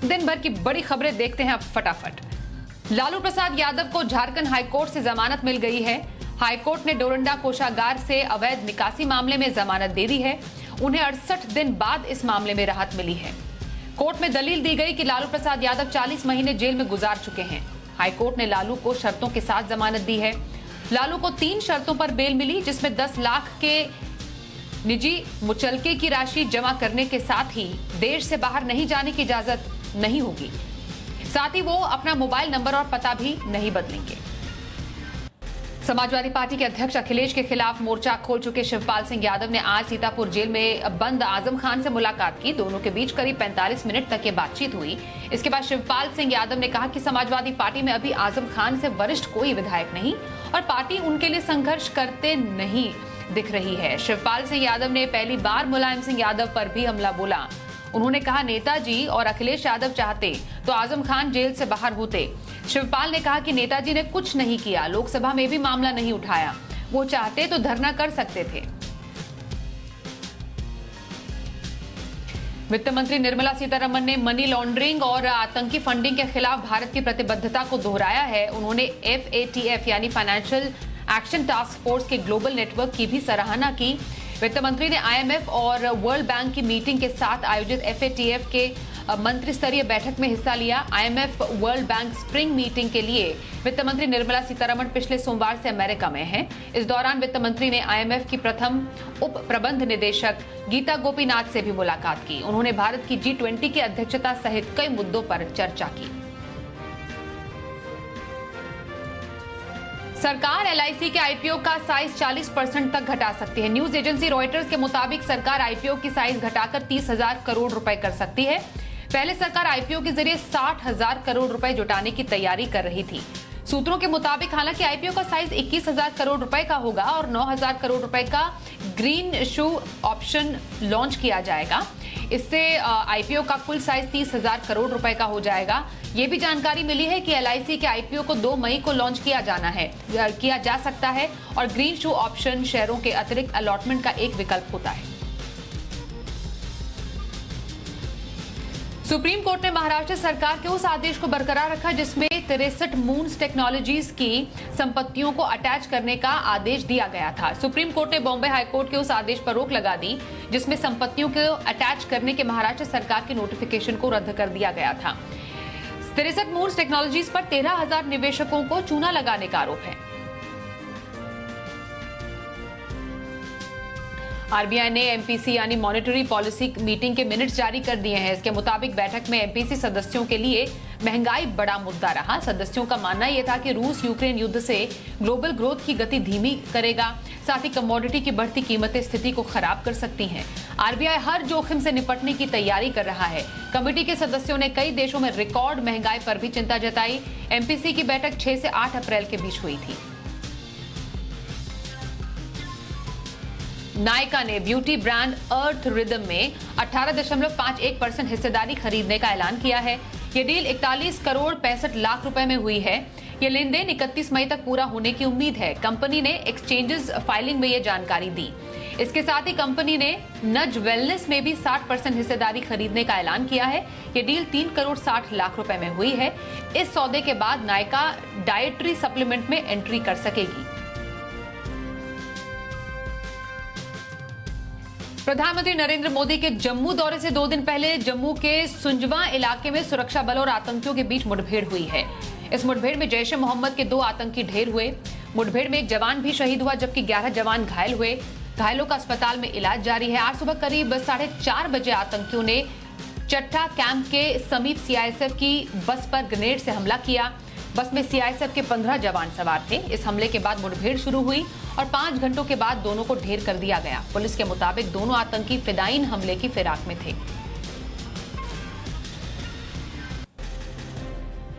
दिन भर की बड़ी खबरें देखते हैं अब फटाफट। लालू प्रसाद यादव को झारखंड हाईकोर्ट से जमानत मिल गई है। हाईकोर्ट ने डोरंडा कोषागार से अवैध निकासी मामले में जमानत दे दी है। उन्हें 68 दिन बाद इस मामले में राहत मिली है। कोर्ट में दलील दी गई कि लालू प्रसाद यादव 40 महीने जेल में गुजार चुके हैं। हाईकोर्ट ने लालू को शर्तों के साथ जमानत दी है। लालू को 3 शर्तों पर बेल मिली, जिसमें 10 लाख के निजी मुचलके की राशि जमा करने के साथ ही देश से बाहर नहीं जाने की इजाजत नहीं होगी। साथ ही वो अपना मोबाइल नंबर और पता भी नहीं बदलेंगे। समाजवादी पार्टी के अध्यक्ष अखिलेश के खिलाफ मोर्चा खोल चुके शिवपाल सिंह यादव ने आज सीतापुर जेल में बंद आजम खान से मुलाकात की। दोनों के बीच करीब 45 मिनट तक ये बातचीत हुई। इसके बाद शिवपाल सिंह यादव ने कहा कि समाजवादी पार्टी में अभी आजम खान से वरिष्ठ कोई विधायक नहीं और पार्टी उनके लिए संघर्ष करते नहीं दिख रही है। शिवपाल सिंह यादव ने पहली बार मुलायम सिंह यादव पर भी हमला बोला। उन्होंने कहा, नेताजी और अखिलेश यादव चाहते तो आजम खान जेल से बाहर होते। शिवपाल ने कहा कि नेताजी ने कुछ नहीं किया, लोकसभा में भी मामला नहीं उठाया। वो चाहते तो धरना कर सकते थे। वित्त मंत्री निर्मला सीतारमण ने मनी लॉन्ड्रिंग और आतंकी फंडिंग के खिलाफ भारत की प्रतिबद्धता को दोहराया है। उन्होंने FATF यानी फाइनेंशियल एक्शन टास्क फोर्स के ग्लोबल नेटवर्क की भी सराहना की। वित्त मंत्री ने IMF और वर्ल्ड बैंक की मीटिंग के साथ आयोजित FATF के मंत्री स्तरीय बैठक में हिस्सा लिया। IMF world bank spring meeting के लिए वित्त मंत्री निर्मला सीतारमण पिछले सोमवार से अमेरिका में हैं। इस दौरान वित्त मंत्री ने IMF की प्रथम उप प्रबंध निदेशक गीता गोपीनाथ से भी मुलाकात की। उन्होंने भारत की G20 की अध्यक्षता सहित कई मुद्दों पर चर्चा की। सरकार LIC के IPO का साइज 40% तक घटा सकती है। न्यूज एजेंसी रॉयटर्स के मुताबिक सरकार IPO की साइज घटाकर 30,000 करोड़ रुपए कर सकती है। पहले सरकार IPO के जरिए 60,000 करोड़ रुपए जुटाने की तैयारी कर रही थी। सूत्रों के मुताबिक हालांकि IPO का साइज 21,000 करोड़ रुपए का होगा और 9,000 करोड़ रुपए का ग्रीन शू ऑप्शन लॉन्च किया जाएगा। इससे IPO का कुल साइज 30,000 करोड़ रुपए का हो जाएगा। ये भी जानकारी मिली है कि LIC के IPO को 2 मई को लॉन्च किया जा सकता है और ग्रीन शू ऑप्शन शेयरों के अतिरिक्त अलॉटमेंट का एक विकल्प होता है। सुप्रीम कोर्ट ने महाराष्ट्र सरकार के उस आदेश को बरकरार रखा जिसमें 63 मून्स टेक्नोलॉजीज की संपत्तियों को अटैच करने का आदेश दिया गया था। सुप्रीम कोर्ट ने बॉम्बे हाईकोर्ट के उस आदेश पर रोक लगा दी जिसमें संपत्तियों को अटैच करने के महाराष्ट्र सरकार के नोटिफिकेशन को रद्द कर दिया गया था। 63 मून्स टेक्नोलॉजीज पर 13,000 निवेशकों को चूना लगाने का आरोप है। RBI ने MPC यानी मॉनेटरी पॉलिसी मीटिंग के मिनट्स जारी कर दिए हैं। इसके मुताबिक बैठक में MPC सदस्यों के लिए महंगाई बड़ा मुद्दा रहा। सदस्यों का मानना यह था कि रूस यूक्रेन युद्ध से ग्लोबल ग्रोथ की गति धीमी करेगा, साथ ही कमोडिटी की बढ़ती कीमतें स्थिति को खराब कर सकती हैं। RBI हर जोखिम से निपटने की तैयारी कर रहा है। कमेटी के सदस्यों ने कई देशों में रिकॉर्ड महंगाई पर भी चिंता जताई। MPC की बैठक 6 से 8 अप्रैल के बीच हुई थी। नायका ने ब्यूटी ब्रांड अर्थ रिदम में 18.51% हिस्सेदारी खरीदने का ऐलान किया है। ये डील 41 करोड़ 65 लाख रुपए में हुई है। ये लेन देन 31 मई तक पूरा होने की उम्मीद है। कंपनी ने एक्सचेंजेस फाइलिंग में ये जानकारी दी। इसके साथ ही कंपनी ने नज वेलनेस में भी 60% हिस्सेदारी खरीदने का ऐलान किया है। ये डील 3 करोड़ 60 लाख रुपए में हुई है। इस सौदे के बाद नायका डाइटरी सप्लीमेंट में एंट्री कर सकेगी। प्रधानमंत्री नरेंद्र मोदी के जम्मू दौरे से 2 दिन पहले जम्मू के सुंजवा इलाके में सुरक्षा बलों और आतंकियों के बीच मुठभेड़ हुई है। इस मुठभेड़ में जैश ए मोहम्मद के 2 आतंकी ढेर हुए। मुठभेड़ में एक जवान भी शहीद हुआ जबकि 11 जवान घायल हुए। घायलों का अस्पताल में इलाज जारी है। आज सुबह करीब 4:30 बजे आतंकियों ने चट्टा कैंप के समीप CISF की बस पर ग्रेनेड से हमला किया। बस में CISF के 15 जवान सवार थे। इस हमले के बाद मुठभेड़ शुरू हुई और 5 घंटों के बाद दोनों को ढेर कर दिया गया। पुलिस के मुताबिक दोनों आतंकी फिदायीन हमले की फिराक में थे।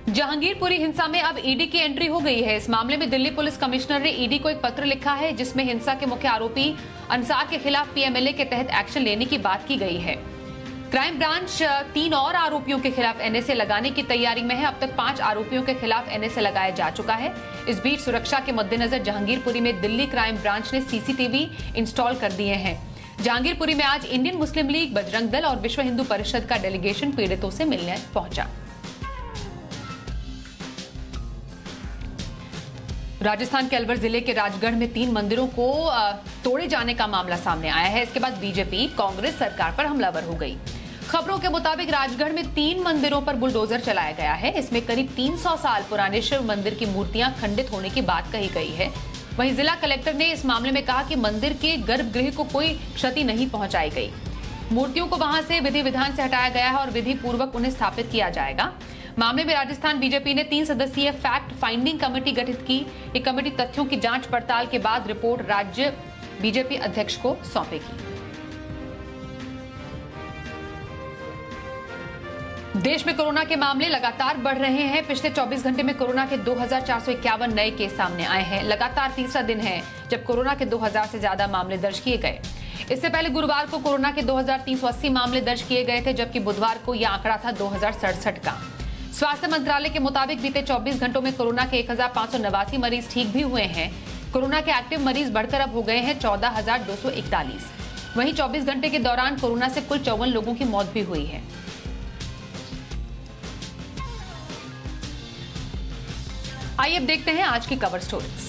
जहांगीरपुरी हिंसा में अब ईडी की एंट्री हो गई है। इस मामले में दिल्ली पुलिस कमिश्नर ने ईडी को एक पत्र लिखा है जिसमें हिंसा के मुख्य आरोपी अंसार के खिलाफ PMLA के तहत एक्शन लेने की बात की गई है। क्राइम ब्रांच 3 और आरोपियों के खिलाफ NSA लगाने की तैयारी में है। अब तक 5 आरोपियों के खिलाफ NSA लगाया जा चुका है। इस बीच सुरक्षा के मद्देनजर जहांगीरपुरी में दिल्ली क्राइम ब्रांच ने CCTV इंस्टॉल कर दिए हैं। जहांगीरपुरी में आज Indian Muslim league, Bajrang Dal और विश्व हिंदू परिषद का डेलीगेशन पीड़ितों से मिलने पहुंचा। राजस्थान के अलवर जिले के राजगढ़ में 3 मंदिरों को तोड़े जाने का मामला सामने आया है। इसके बाद बीजेपी कांग्रेस सरकार पर हमलावर हो गई। खबरों के मुताबिक राजगढ़ में 3 मंदिरों पर बुलडोजर चलाया गया है। इसमें करीब 300 साल पुराने शिव मंदिर की मूर्तियां खंडित होने की बात कही गई है। वहीं जिला कलेक्टर ने इस मामले में कहा कि मंदिर के गर्भगृह को कोई क्षति नहीं पहुंचाई गई। मूर्तियों को वहां से विधि विधान से हटाया गया है और विधि पूर्वक उन्हें स्थापित किया जाएगा। मामले में राजस्थान बीजेपी ने 3 सदस्यीय फैक्ट फाइंडिंग कमेटी गठित की। ये कमेटी तथ्यों की जांच पड़ताल के बाद रिपोर्ट राज्य बीजेपी अध्यक्ष को सौंपेगी। देश में कोरोना के मामले लगातार बढ़ रहे हैं। पिछले 24 घंटे में कोरोना के 2451 नए केस सामने आए हैं। लगातार तीसरा दिन है जब कोरोना के 2000 से ज्यादा मामले दर्ज किए गए। इससे पहले गुरुवार को कोरोना के 2380 मामले दर्ज किए गए थे, जबकि बुधवार को यह आंकड़ा था 2067 का। स्वास्थ्य मंत्रालय के मुताबिक बीते 24 घंटों में कोरोना के 1589 मरीज ठीक भी हुए हैं। कोरोना के एक्टिव मरीज बढ़कर अब हो गए हैं 14241। वहीं 24 घंटे के दौरान कोरोना से कुल 54 लोगों की मौत भी हुई है। आइए अब देखते हैं आज की कवर स्टोरीज।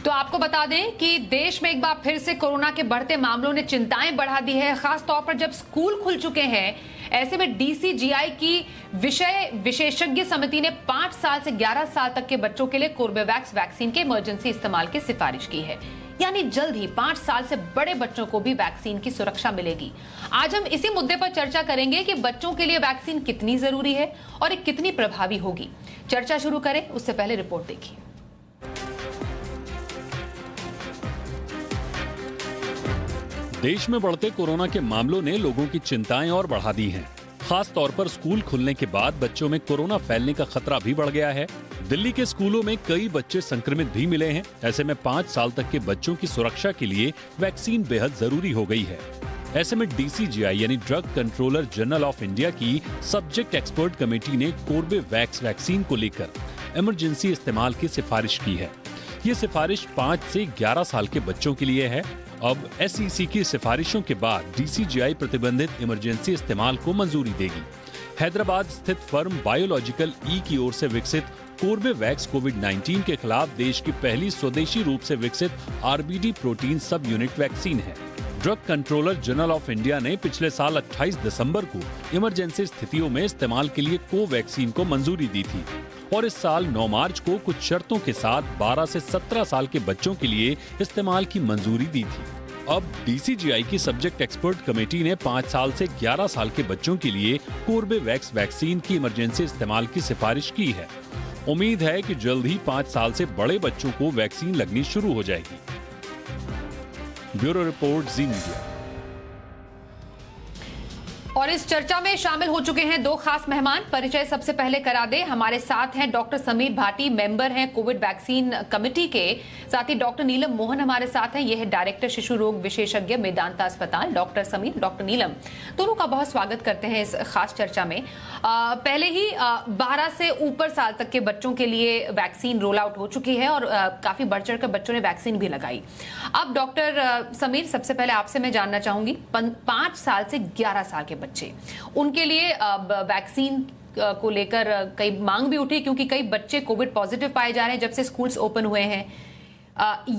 तो आपको बता दें कि देश में एक बार फिर से कोरोना के बढ़ते मामलों ने चिंताएं बढ़ा दी है, खास तौर पर जब स्कूल खुल चुके हैं। ऐसे में डीसीजीआई की विषय विशेषज्ञ समिति ने 5 साल से 11 साल तक के बच्चों के लिए कोर्बेवैक्स वैक्सीन के इमरजेंसी इस्तेमाल की सिफारिश की है। यानी जल्द ही 5 साल से बड़े बच्चों को भी वैक्सीन की सुरक्षा मिलेगी। आज हम इसी मुद्दे पर चर्चा करेंगे कि बच्चों के लिए वैक्सीन कितनी जरूरी है और ये कितनी प्रभावी होगी। चर्चा शुरू करें उससे पहले रिपोर्ट देखिए। देश में बढ़ते कोरोना के मामलों ने लोगों की चिंताएं और बढ़ा दी हैं। खास तौर पर स्कूल खुलने के बाद बच्चों में कोरोना फैलने का खतरा भी बढ़ गया है। दिल्ली के स्कूलों में कई बच्चे संक्रमित भी मिले हैं। ऐसे में 5 साल तक के बच्चों की सुरक्षा के लिए वैक्सीन बेहद जरूरी हो गई है। ऐसे में डीसीजीआई यानी drug controller general of India की सब्जेक्ट एक्सपर्ट कमेटी ने कोर्बेवैक्स वैक्सीन को लेकर इमरजेंसी इस्तेमाल की सिफारिश की है। ये सिफारिश 5 से 11 साल के बच्चों के लिए है। अब एसईसी की सिफारिशों के बाद डीसीजीआई प्रतिबंधित इमरजेंसी इस्तेमाल को मंजूरी देगी। हैदराबाद स्थित फर्म बायोलॉजिकल ई की ओर से विकसित कोर्बेवैक्स कोविड-19 के खिलाफ देश की पहली स्वदेशी रूप से विकसित आरबीडी प्रोटीन सब यूनिट वैक्सीन है। Drug controller general of India ने पिछले साल 28 दिसंबर को इमरजेंसी स्थितियों में इस्तेमाल के लिए कोवैक्सीन को मंजूरी दी थी और इस साल 9 मार्च को कुछ शर्तों के साथ 12 से 17 साल के बच्चों के लिए इस्तेमाल की मंजूरी दी थी। अब डीसीजीआई की सब्जेक्ट एक्सपर्ट कमेटी ने 5 साल से 11 साल के बच्चों के लिए कोर्बेवैक्स वैक्सीन की इमरजेंसी इस्तेमाल की सिफारिश की है। उम्मीद है कि जल्द ही 5 साल से बड़े बच्चों को वैक्सीन लगनी शुरू हो जाएगी। ब्यूरो रिपोर्ट, जी मीडिया। और इस चर्चा में शामिल हो चुके हैं 2 खास मेहमान। परिचय सबसे पहले करा दे। हमारे साथ हैं डॉक्टर समीर भाटी, मेंबर हैं कोविड वैक्सीन कमेटी के। साथ ही डॉक्टर नीलम मोहन हमारे साथ हैं, यह है डायरेक्टर शिशु रोग विशेषज्ञ मेदांता अस्पताल। डॉक्टर समीर, डॉक्टर नीलम, दोनों का बहुत स्वागत करते हैं इस खास चर्चा में। पहले ही 12 से ऊपर साल तक के बच्चों के लिए वैक्सीन रोल आउट हो चुकी है और काफी बढ़ चढ़ कर बच्चों ने वैक्सीन भी लगाई। अब डॉक्टर समीर, सबसे पहले आपसे मैं जानना चाहूंगी, 5 साल से 11 साल के बच्चे, उनके लिए वैक्सीन को लेकर कई मांग भी उठी, क्योंकि कई बच्चे कोविड पॉजिटिव पाए जा रहे हैं जब से स्कूल्स ओपन हुए हैं।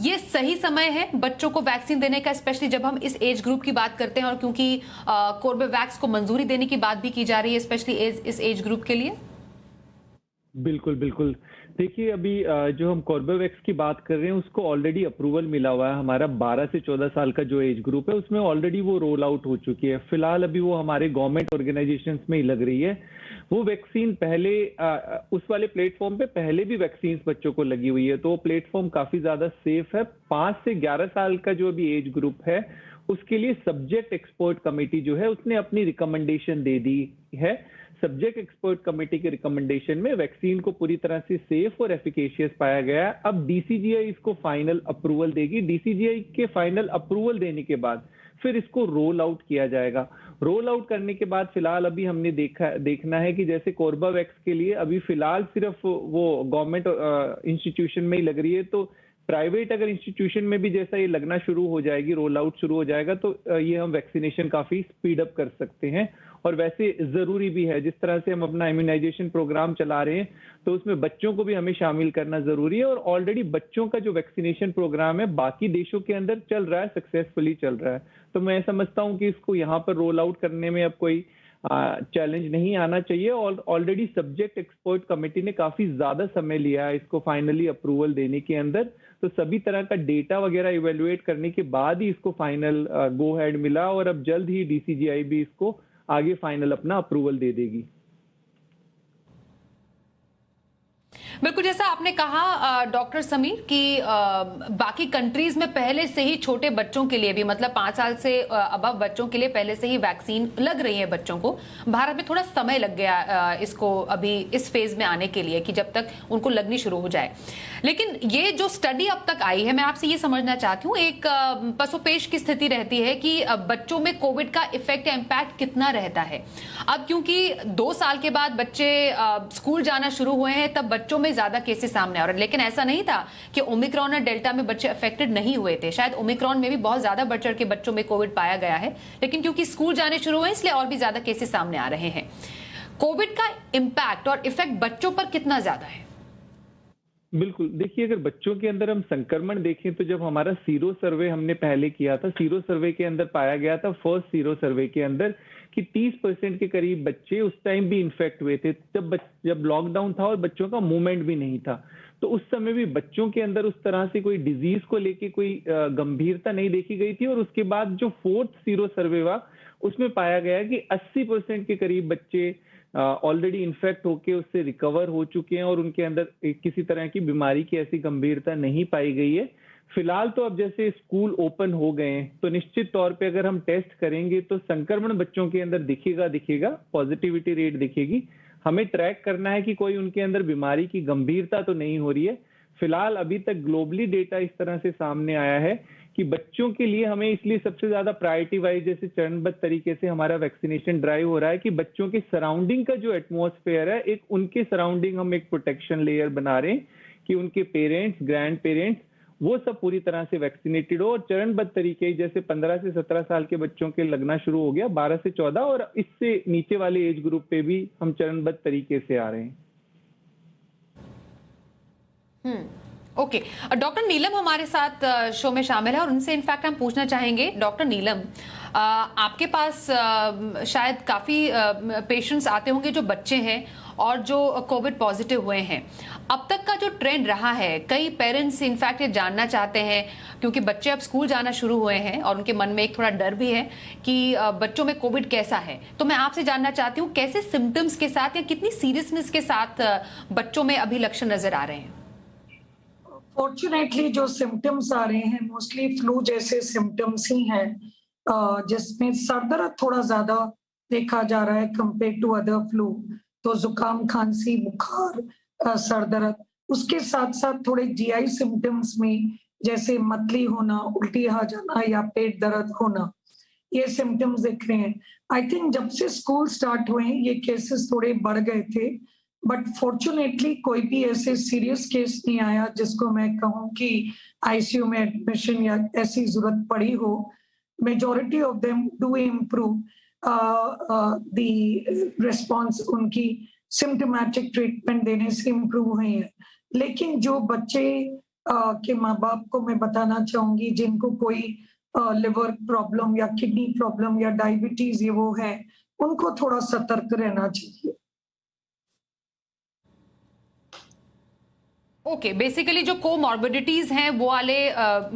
ये सही समय है बच्चों को वैक्सीन देने का, स्पेशली जब हम इस एज ग्रुप की बात करते हैं और क्योंकि कोर्बेवैक्स को मंजूरी देने की बात भी की जा रही है, स्पेशली इस एज ग्रुप के लिए? बिल्कुल बिल्कुल। देखिए, अभी जो हम कोर्बेवैक्स की बात कर रहे हैं उसको ऑलरेडी अप्रूवल मिला हुआ है। हमारा 12 से 14 साल का जो एज ग्रुप है उसमें ऑलरेडी वो रोल आउट हो चुकी है। फिलहाल अभी वो हमारे गवर्नमेंट ऑर्गेनाइजेशंस में ही लग रही है। वो वैक्सीन पहले उस वाले प्लेटफॉर्म पे पहले भी वैक्सीन बच्चों को लगी हुई है, तो वो प्लेटफॉर्म काफी ज्यादा सेफ है। 5 से 11 साल का जो अभी एज ग्रुप है उसके लिए सब्जेक्ट एक्सपर्ट कमेटी जो है उसने अपनी रिकमेंडेशन दे दी है। सब्जेक्ट एक्सपर्ट कमेटी के रिकमेंडेशन में वैक्सीन को पूरी तरह से सेफ और एफिकेशियस पाया गया है। अब डीसीजीआई इसको फाइनल अप्रूवल देगी। डीसीजीआई के फाइनल अप्रूवल देने के बाद फिर इसको रोल आउट किया जाएगा। रोल आउट करने के बाद फिलहाल अभी हमने देखना है कि जैसे कोर्बेवैक्स के लिए अभी फिलहाल सिर्फ वो गवर्नमेंट इंस्टीट्यूशन में ही लग रही है, तो प्राइवेट अगर इंस्टीट्यूशन में भी जैसा ये लगना शुरू हो जाएगी, रोल आउट शुरू हो जाएगा, तो ये हम वैक्सीनेशन काफी स्पीड अप कर सकते हैं। और वैसे जरूरी भी है, जिस तरह से हम अपना इम्यूनाइजेशन प्रोग्राम चला रहे हैं तो उसमें बच्चों को भी हमें शामिल करना जरूरी है। और ऑलरेडी बच्चों का जो वैक्सीनेशन प्रोग्राम है बाकी देशों के अंदर चल रहा है, सक्सेसफुली चल रहा है। तो मैं समझता हूं कि इसको यहाँ पर रोल आउट करने में अब कोई चैलेंज नहीं आना चाहिए। और ऑलरेडी सब्जेक्ट एक्सपर्ट कमेटी ने काफी ज्यादा समय लिया है इसको फाइनली अप्रूवल देने के अंदर, तो सभी तरह का डेटा वगैरह इवेलुएट करने के बाद ही इसको फाइनल गो हेड मिला, और अब जल्द ही डीसीजीआई भी इसको आगे फाइनल अपना अप्रूवल दे देगी। बिल्कुल, जैसा आपने कहा डॉक्टर समीर कि बाकी कंट्रीज में पहले से ही छोटे बच्चों के लिए भी, मतलब 5 साल से अबव बच्चों के लिए पहले से ही वैक्सीन लग रही है बच्चों को। भारत में थोड़ा समय लग गया इसको अभी इस फेज में आने के लिए कि जब तक उनको लगनी शुरू हो जाए। लेकिन ये जो स्टडी अब तक आई है, मैं आपसे ये समझना चाहती हूँ, एक पसोपेश की स्थिति रहती है कि बच्चों में कोविड का इफेक्ट या इम्पैक्ट कितना रहता है। अब क्योंकि 2 साल के बाद बच्चे स्कूल जाना शुरू हुए हैं, तब बच्चों में ज्यादा केसेस सामने आ रहे हैं। लेकिन ऐसा नहीं था कि ओमिक्रॉन और डेल्टा में बच्चे अफेक्टेड नहीं हुए थे। शायद ओमिक्रॉन में भी बहुत ज्यादा बढ़ चढ़ के बच्चों में कोविड पाया गया है, लेकिन क्योंकि स्कूल जाने शुरू हुए इसलिए और भी ज्यादा केसेस सामने आ रहे हैं। कोविड का इम्पैक्ट और इफेक्ट बच्चों पर कितना ज्यादा है? बिल्कुल, देखिए अगर बच्चों के अंदर हम संक्रमण देखें तो जब हमारा सीरो सर्वे हमने पहले किया था, सीरो सर्वे के अंदर पाया गया था, फर्स्ट सीरो सर्वे के अंदर, कि 30% के करीब बच्चे उस टाइम भी इन्फेक्ट हुए थे, जब लॉकडाउन था और बच्चों का मूवमेंट भी नहीं था। तो उस समय भी बच्चों के अंदर उस तरह से कोई डिजीज को लेके कोई गंभीरता नहीं देखी गई थी। और उसके बाद जो फोर्थ सीरो सर्वे हुआ उसमें पाया गया कि 80% के करीब बच्चे ऑलरेडी इन्फेक्ट होके उससे रिकवर हो चुके हैं और उनके अंदर किसी तरह की बीमारी की ऐसी गंभीरता नहीं पाई गई है। फिलहाल तो अब जैसे स्कूल ओपन हो गए हैं तो निश्चित तौर पे अगर हम टेस्ट करेंगे तो संक्रमण बच्चों के अंदर दिखेगा, पॉजिटिविटी रेट दिखेगी। हमें ट्रैक करना है कि कोई उनके अंदर बीमारी की गंभीरता तो नहीं हो रही है। फिलहाल अभी तक ग्लोबली डेटा इस तरह से सामने आया है कि बच्चों के लिए हमें इसलिए सबसे ज्यादा प्रायोरिटी वाइज जैसे चरणबद्ध तरीके से हमारा वैक्सीनेशन ड्राइव हो रहा है कि बच्चों के सराउंडिंग का जो एटमॉस्फेयर है, एक उनके सराउंडिंग हम एक प्रोटेक्शन लेयर बना रहे हैं कि उनके पेरेंट्स, ग्रैंड पेरेंट्स, वो सब पूरी तरह से वैक्सीनेटेड हो। और चरणबद्ध तरीके जैसे 15 से 17 साल के बच्चों के लगना शुरू हो गया, 12 से 14 और इससे नीचे वाले एज ग्रुप पे भी हम चरणबद्ध तरीके से आ रहे हैं। ओके, डॉक्टर नीलम हमारे साथ शो में शामिल है और उनसे इनफैक्ट हम पूछना चाहेंगे। डॉक्टर नीलम, आपके पास शायद काफी पेशेंट्स आते होंगे जो बच्चे हैं और जो कोविड पॉजिटिव हुए हैं। अब तक का जो ट्रेंड रहा है, कई पेरेंट्स इनफैक्ट ये जानना चाहते हैं क्योंकि बच्चे अब स्कूल जाना शुरू हुए हैं और उनके मन में एक थोड़ा डर भी है कि बच्चों में कोविड कैसा है। तो मैं आपसे जानना चाहती हूँ कैसे सिम्टम्स के साथ या कितनी सीरियसनेस के साथ बच्चों में अभी लक्षण नजर आ रहे हैं? फॉर्चुनेटली जो सिम्टम्स आ रहे हैं मोस्टली फ्लू जैसे सिम्टम्स ही हैं, जिसमें सर दर्द थोड़ा ज्यादा देखा जा रहा है कंपेयर टू अदर फ्लू। तो जुकाम, खांसी, बुखार, सर दर्द, उसके साथ साथ थोड़े जीआई सिम्टम्स में जैसे मतली होना, उल्टी आ जाना या पेट दर्द होना, ये सिम्टम्स दिख रहे हैं। आई थिंक जब से स्कूल स्टार्ट हुए ये केसेस थोड़े बढ़ गए थे, बट फॉर्चुनेटली कोई भी ऐसे सीरियस केस नहीं आया जिसको मैं कहूँ कि आईसीयू में एडमिशन या ऐसी जरूरत पड़ी हो। Majority of them do improve the response, उनकी सिम्टोमेटिक ट्रीटमेंट देने से इम्प्रूव हुई है। लेकिन जो बच्चे के माँ बाप को मैं बताना चाहूंगी जिनको कोई लिवर प्रॉब्लम या किडनी प्रॉब्लम या डायबिटीज ये वो है, उनको थोड़ा सतर्क रहना चाहिए। ओके, बेसिकली जो कोमॉर्बिडिटीज हैं वो वाले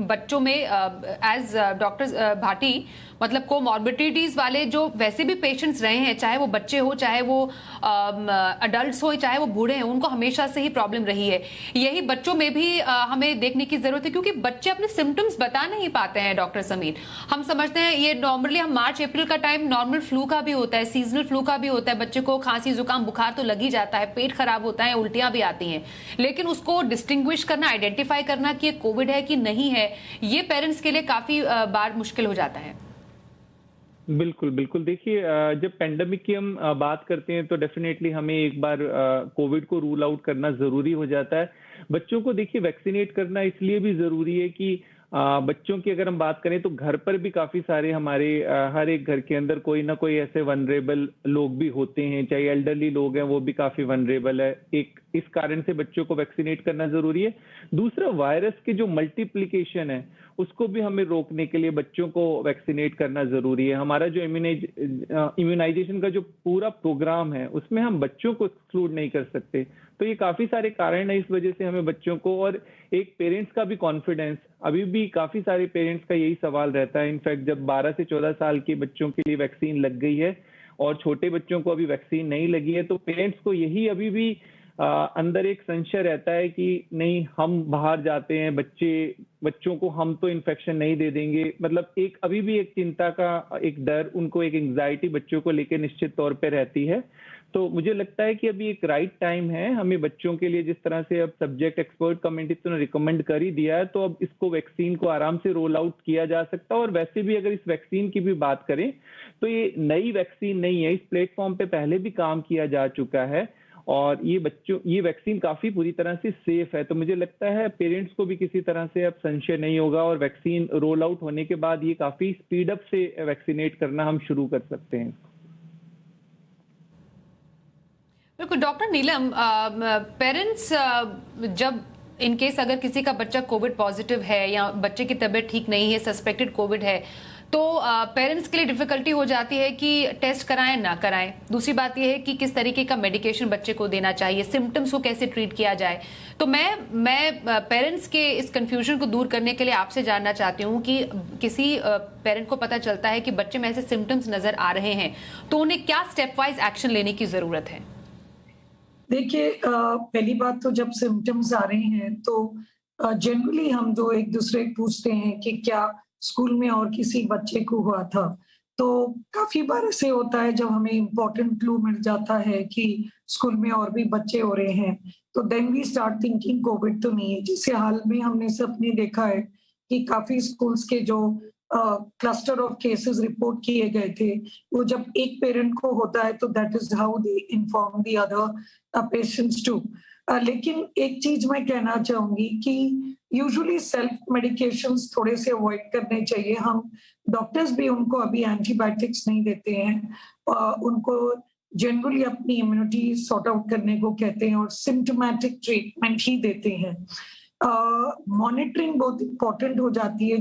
बच्चों में एज डॉक्टर भाटी, मतलब कोमॉर्बिडिटीज वाले जो वैसे भी पेशेंट्स रहे हैं, चाहे वो बच्चे हो, चाहे वो अडल्ट्स हो, चाहे वो बूढ़े हैं, उनको हमेशा से ही प्रॉब्लम रही है। यही बच्चों में भी हमें देखने की जरूरत है क्योंकि बच्चे अपने सिम्टम्स बता नहीं पाते हैं। डॉक्टर समीर, हम समझते हैं ये नॉर्मली हम मार्च अप्रैल का टाइम नॉर्मल फ्लू का भी होता है, सीजनल फ्लू का भी होता है, बच्चे को खांसी जुकाम बुखार तो लग ही जाता है, पेट खराब होता है, उल्टियां भी आती हैं, लेकिन उसको डिस्टिंग्विश करना, आइडेंटिफाई करना कि ये कोविड है कि नहीं है, ये पेरेंट्स के लिए काफी बार मुश्किल हो जाता है। बिल्कुल, बिल्कुल। देखिए जब पैंडेमिक की हम बात करते हैं तो डेफ़िनेटली हमें एक बार कोविड को रूल आउट करना ज़रूरी हो जाता है। बच्चों को देखिए वैक्सीनेट करना इसलिए भी ज़रूरी है कि बच्चों की अगर हम बात करें तो घर पर भी काफ़ी सारे हमारे हर एक घर के अंदर कोई ना कोई ऐसे वल्नरेबल लोग भी होते हैं, चाहे एल्डरली लोग हैं वो भी काफ़ी वल्नरेबल है। एक इस कारण से बच्चों को वैक्सीनेट करना ज़रूरी है। दूसरा वायरस की जो मल्टीप्लिकेशन है उसको भी हमें रोकने के लिए बच्चों को वैक्सीनेट करना ज़रूरी है। हमारा जो इम्यूनाइज़ेशन का जो पूरा प्रोग्राम है, उसमें हम बच्चों को एक्सक्लूड नहीं कर सकते। तो ये काफ़ी सारे कारण हैं इस वजह से हमें बच्चों को और एक पेरेंट्स का भी कॉन्फिडेंस अभी भी काफ़ी सारे पेरेंट्स का यही सवाल रहता है। इनफैक्ट जब 12 से 14 साल के बच्चों के लिए वैक्सीन लग गई है और छोटे बच्चों को अभी वैक्सीन नहीं लगी है, तो पेरेंट्स को यही अभी भी अंदर एक संशय रहता है कि नहीं हम बाहर जाते हैं, बच्चों को हम तो इन्फेक्शन नहीं दे देंगे। मतलब एक अभी भी एक चिंता का एक डर, उनको एक एंग्जायटी बच्चों को लेके निश्चित तौर पे रहती है। तो मुझे लगता है कि अभी एक राइट टाइम है हमें बच्चों के लिए, जिस तरह से अब सब्जेक्ट एक्सपर्ट कमेटी ने रिकमेंड कर ही दिया है, तो अब इसको वैक्सीन को आराम से रोल आउट किया जा सकता है। और वैसे भी अगर इस वैक्सीन की भी बात करें तो ये नई वैक्सीन नहीं है, इस प्लेटफॉर्म पे पहले भी काम किया जा चुका है और ये वैक्सीन काफी पूरी तरह से सेफ है। तो मुझे लगता है पेरेंट्स को भी किसी तरह से अब संशय नहीं होगा और वैक्सीन रोल आउट होने के बाद ये काफी स्पीड अप से वैक्सीनेट करना हम शुरू कर सकते हैं। बिल्कुल डॉक्टर नीलम, पेरेंट्स जब इन केस अगर किसी का बच्चा कोविड पॉजिटिव है या बच्चे की तबीयत ठीक नहीं है, सस्पेक्टेड कोविड है, तो पेरेंट्स के लिए डिफिकल्टी हो जाती है कि टेस्ट कराएं ना कराएं। दूसरी बात यह है कि किस तरीके का मेडिकेशन बच्चे को देना चाहिए, सिम्टम्स को कैसे ट्रीट किया जाए। तो मैं पेरेंट्स के इस कंफ्यूजन को दूर करने के लिए आपसे जानना चाहती हूँ कि किसी पेरेंट को पता चलता है कि बच्चे में ऐसे सिम्टम्स नजर आ रहे हैं तो उन्हें क्या स्टेप वाइज एक्शन लेने की जरूरत है? देखिए पहली बात तो जब सिम्टम्स आ रहे हैं तो जनरली हम जो एक दूसरे को पूछते हैं कि क्या स्कूल में और किसी बच्चे को हुआ था। तो काफी बार ऐसे होता है जब हमें इम्पोर्टेंट क्लू मिल जाता है कि स्कूल में और भी बच्चे हो रहे हैं, तो then we start thinking Covid तो नहीं है। जैसे हाल में हमने सबने देखा है कि काफी स्कूल्स के जो क्लस्टर ऑफ केसेस रिपोर्ट किए गए थे, वो जब एक पेरेंट को होता है तो that is how they inform the other patients too. लेकिन एक चीज मैं कहना चाहूंगी कि यूजुअली सेल्फ मेडिकेशंस थोड़े से अवॉइड करने चाहिए। हम डॉक्टर्स भी उनको अभी एंटीबायोटिक्स नहीं देते हैं, उनको जनरली अपनी इम्यूनिटी सॉर्ट आउट करने को कहते हैं और सिम्टोमेटिक ट्रीटमेंट ही देते हैं। मॉनिटरिंग बहुत इंपॉर्टेंट हो जाती है।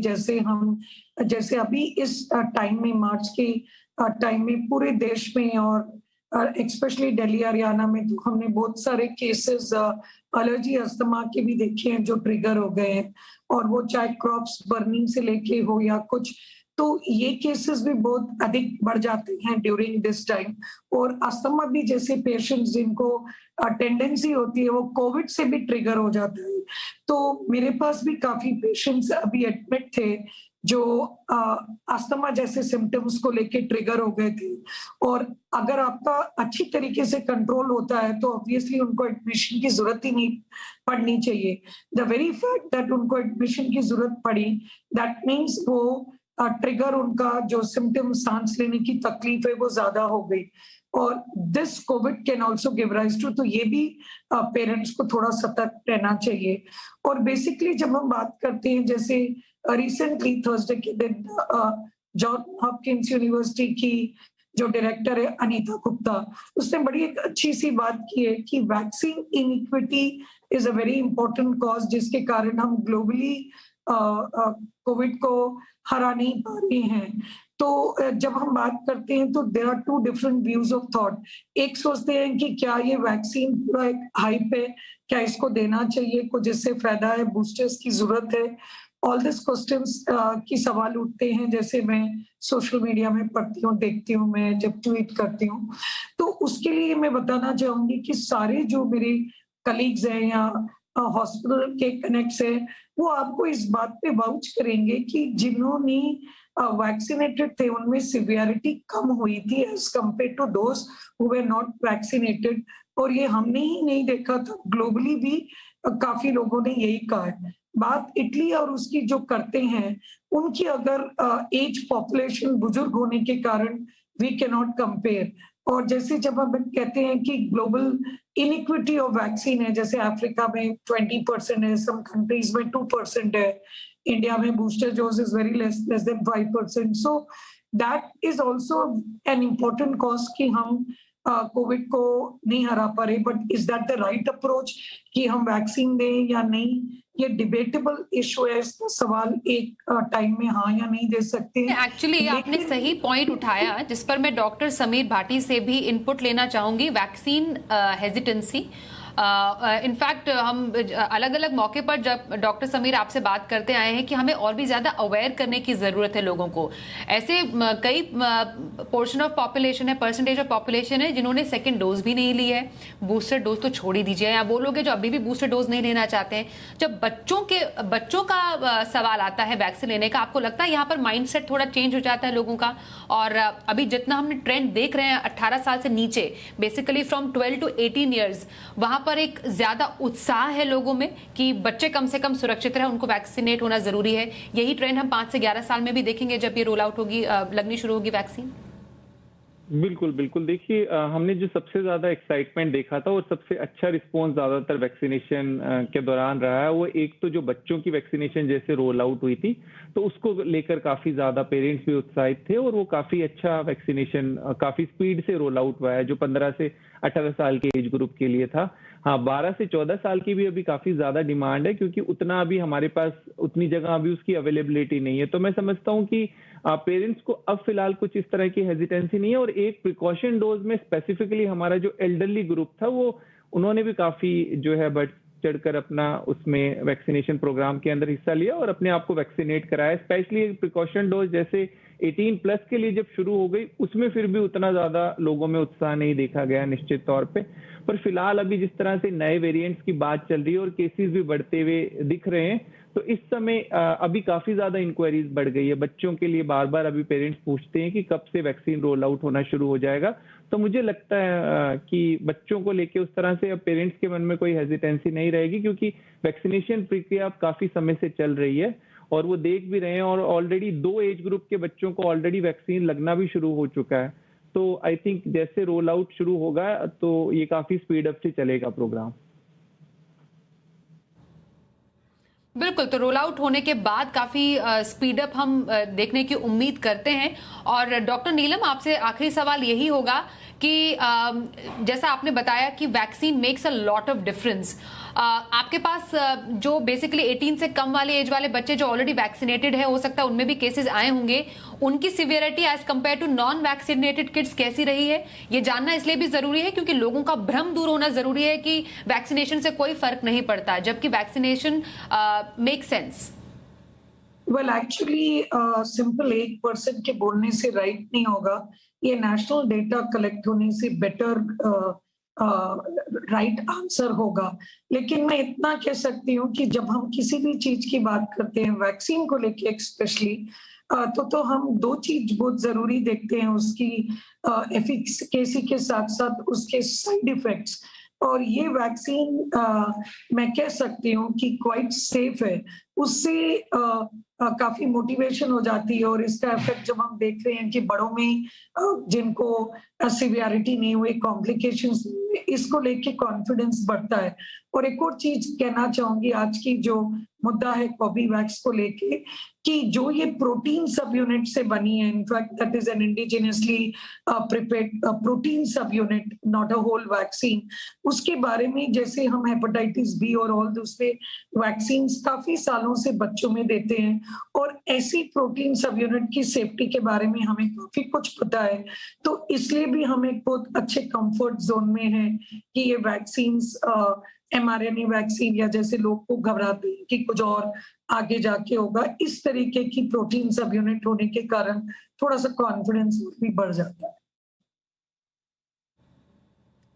जैसे अभी इस टाइम में, मार्च के टाइम में पूरे देश में और एक्सपेशली दिल्ली हरियाणा में तो हमने बहुत सारे केसेस एलर्जी अस्थमा के भी देखे हैं जो ट्रिगर हो गए हैं, और वो चाहे क्रॉप्स बर्निंग से लेके हो या कुछ, तो ये केसेस भी बहुत अधिक बढ़ जाते हैं ड्यूरिंग दिस टाइम। और अस्थमा भी जैसे पेशेंट्स जिनको टेंडेंसी होती है वो कोविड से भी ट्रिगर हो जाता है। तो मेरे पास भी काफी पेशेंट्स अभी एडमिट थे जो अस्थमा जैसे सिम्टम्स को लेके ट्रिगर हो गए थे, और अगर आपका अच्छी तरीके से कंट्रोल होता है तो ऑब्वियसली उनको एडमिशन की जरूरत ही नहीं पड़नी चाहिए। द वेरी फैक्ट दैट उनको एडमिशन की जरूरत पड़ी, दैट मीन्स वो ट्रिगर, उनका जो सिम्टम सांस लेने की तकलीफ है वो ज्यादा हो गई, और this Covid can also give rise to. तो ये भी पेरेंट्स को थोड़ा सतर्क रहना चाहिए। और बेसिकली जब हम बात करते हैं, जैसे रिसेंटली थर्सडे के दिन जॉन हॉपकिंस यूनिवर्सिटी की जो डायरेक्टर है अनीता गुप्ता, उसने बड़ी एक अच्छी सी बात की है कि vaccine iniquity is a very important cause जिसके कारण हम ग्लोबली कोविड को हरा नहीं पा रहे हैं। तो जब हम बात करते हैं तो there are two different views of thought. एक सोचते हैं कि क्या ये वैक्सीन पूरा एक हाइप है, क्या इसको देना चाहिए, कुछ इससे फायदा है, बूस्टर्स की जरूरत है। ऑल दिस क्वेश्चंस की सवाल उठते हैं, जैसे मैं सोशल मीडिया में पढ़ती हूँ, देखती हूँ, मैं जब ट्वीट करती हूँ। तो उसके लिए मैं बताना चाहूंगी कि सारे जो मेरे कलीग्स हैं या हॉस्पिटल के कनेक्ट्स हैं, वो आपको इस बात पे वाउच करेंगे कि जिन्होंने वैक्सीनेटेड थे उनमें सिवियरिटी कम हुई थी as compared to those who were not vaccinated. और ये हमने ही नहीं देखा था, ग्लोबली भी काफी लोगों ने यही कहा है। बात इटली और उसकी जो करते हैं, उनकी अगर एज पॉपुलेशन बुजुर्ग होने के कारण वी कैन नॉट कंपेयर। और जैसे जब हम कहते हैं कि ग्लोबल इनइक्विटी ऑफ वैक्सीन है, जैसे अफ्रीका में 20% है, सम कंट्रीज में 2% है, इंडिया में booster dose is very less than 5%। So that is also an important cause कि हम कोविड को नहीं हरा पा रहे। But is that the right approach कि हम वैक्सीन दें या नहीं, ये डिबेटेबल इशू है। इसका सवाल एक टाइम में हाँ या नहीं दे सकते हैं। एक्चुअली आपने सही पॉइंट उठाया, जिस पर मैं डॉक्टर समीर भाटी से भी इनपुट लेना चाहूंगी। वैक्सीन हेजिटेंसी, इनफैक्ट हम अलग अलग मौके पर जब डॉक्टर समीर आपसे बात करते आए हैं कि हमें और भी ज्यादा अवेयर करने की जरूरत है लोगों को। ऐसे कई पोर्शन ऑफ पॉपुलेशन है, परसेंटेज ऑफ पॉपुलेशन है जिन्होंने सेकंड डोज भी नहीं ली है, बूस्टर डोज तो छोड़ ही दीजिए, या वो लोग हैं जो अभी भी बूस्टर डोज नहीं लेना चाहते हैं। जब बच्चों का सवाल आता है वैक्सीन लेने का, आपको लगता है यहाँ पर माइंडसेट थोड़ा चेंज हो जाता है लोगों का? और अभी जितना हमने ट्रेंड देख रहे हैं 18 साल से नीचे, बेसिकली फ्रॉम 12 to 18 ईयर्स, वहां पर एक ज्यादा उत्साह है लोगों में कि बच्चे कम से कम सुरक्षित रहे, उनको वैक्सीनेट होना जरूरी है। यही ट्रेंड हम 5 से 11 साल में भी देखेंगे जब ये रोल आउट होगी, लगनी शुरू होगी वैक्सीन। बिल्कुल बिल्कुल। देखिए, हमने जो सबसे ज्यादा एक्साइटमेंट देखा था और सबसे अच्छा रिस्पॉन्स ज्यादातर वैक्सीनेशन के दौरान रहा है, वो एक तो जो बच्चों की वैक्सीनेशन जैसे रोल आउट हुई थी, तो उसको लेकर काफी ज्यादा पेरेंट्स भी उत्साहित थे और वो काफी अच्छा वैक्सीनेशन काफी स्पीड से रोल आउट हुआ है, जो 15 से 18 साल के एज ग्रुप के लिए था। हाँ, 12 से 14 साल की भी अभी काफी ज्यादा डिमांड है, क्योंकि उतना अभी हमारे पास उतनी जगह अभी उसकी अवेलेबिलिटी नहीं है। तो मैं समझता हूँ कि पेरेंट्स को अब फिलहाल कुछ इस तरह की हेजिटेंसी नहीं है। और एक प्रिकॉशन डोज में स्पेसिफिकली हमारा जो एल्डरली ग्रुप था, वो उन्होंने भी काफी जो है बढ़ चढ़कर अपना उसमें वैक्सीनेशन प्रोग्राम के अंदर हिस्सा लिया और अपने आप को वैक्सीनेट कराया। स्पेशली प्रिकॉशन डोज जैसे 18+ के लिए जब शुरू हो गई, उसमें फिर भी उतना ज्यादा लोगों में उत्साह नहीं देखा गया निश्चित तौर पे। पर फिलहाल अभी जिस तरह से नए वेरिएंट्स की बात चल रही है और केसेस भी बढ़ते हुए दिख रहे हैं, तो इस समय अभी काफी ज्यादा इंक्वायरीज बढ़ गई है। बच्चों के लिए बार बार अभी पेरेंट्स पूछते हैं कि कब से वैक्सीन रोल आउट होना शुरू हो जाएगा। तो मुझे लगता है कि बच्चों को लेके उस तरह से अब पेरेंट्स के मन में कोई हेजिटेंसी नहीं रहेगी, क्योंकि वैक्सीनेशन प्रक्रिया काफी समय से चल रही है और वो देख भी रहे हैं। और ऑलरेडी 2 एज ग्रुप के बच्चों को ऑलरेडी वैक्सीन लगना भी शुरू हो चुका है। तो आई थिंक जैसे रोल आउट शुरू होगा तो ये काफी स्पीड अप से चलेगा प्रोग्राम। बिल्कुल, तो रोल आउट होने के बाद काफी स्पीड अप हम देखने की उम्मीद करते हैं। और डॉक्टर नीलम, आपसे आखिरी सवाल यही होगा कि जैसा आपने बताया कि vaccine makes a lot of difference, आपके पास जो बेसिकली 18 से कम वाले एज वाले बच्चे जो ऑलरेडी वैक्सीनेटेड है, हो सकता है उनमें भी केसेस आए होंगे, उनकी severity as compared to non vaccinated kids कैसी रही है, ये जानना इसलिए भी जरूरी है क्योंकि लोगों का भ्रम दूर होना जरूरी है कि वैक्सीनेशन से कोई फर्क नहीं पड़ता, जबकि vaccination make sense. Well actually simple 1% के बोलने से राइट नहीं होगा, ये नेशनल डेटा कलेक्ट होने से बेटर राइट आंसर होगा। लेकिन मैं इतना कह सकती हूँ कि जब हम किसी भी चीज की बात करते हैं, वैक्सीन को लेके स्पेशली, तो हम 2 चीज बहुत जरूरी देखते हैं, उसकी एफिकेसी के साथ साथ उसके साइड इफेक्ट्स। और ये वैक्सीन मैं कह सकती हूँ कि क्वाइट सेफ है, उससे काफी मोटिवेशन हो जाती है। और इसका इफेक्ट जब हम देख रहे हैं कि बड़ों में जिनको सिवियरिटी नहीं हुई, कॉम्प्लिकेशंस, इसको लेके कॉन्फिडेंस बढ़ता है। और एक और चीज कहना चाहूंगी, आज की जो मुद्दा है कोविवैक्स को लेके, कि जो ये प्रोटीन सब यूनिट से बनी है, in fact that is an indigenously prepared protein सब unit, not a whole vaccine, उसके बारे में जैसे हम हेपेटाइटिस बी और ऑल दूसरे वैक्सीन काफी सालों से बच्चों में देते हैं, और ऐसी प्रोटीन सब यूनिट की सेफ्टी के बारे में हमें काफी कुछ पता है। तो इसलिए भी हम एक बहुत अच्छे कंफर्ट जोन में हैं कि ये वैक्सीन mRNA वैक्सीन, या जैसे लोग को घबराते हैं कि कुछ और आगे जाके होगा, इस तरीके की प्रोटीन सब यूनिट होने के कारण थोड़ा सा कॉन्फिडेंस भी बढ़ जाता है।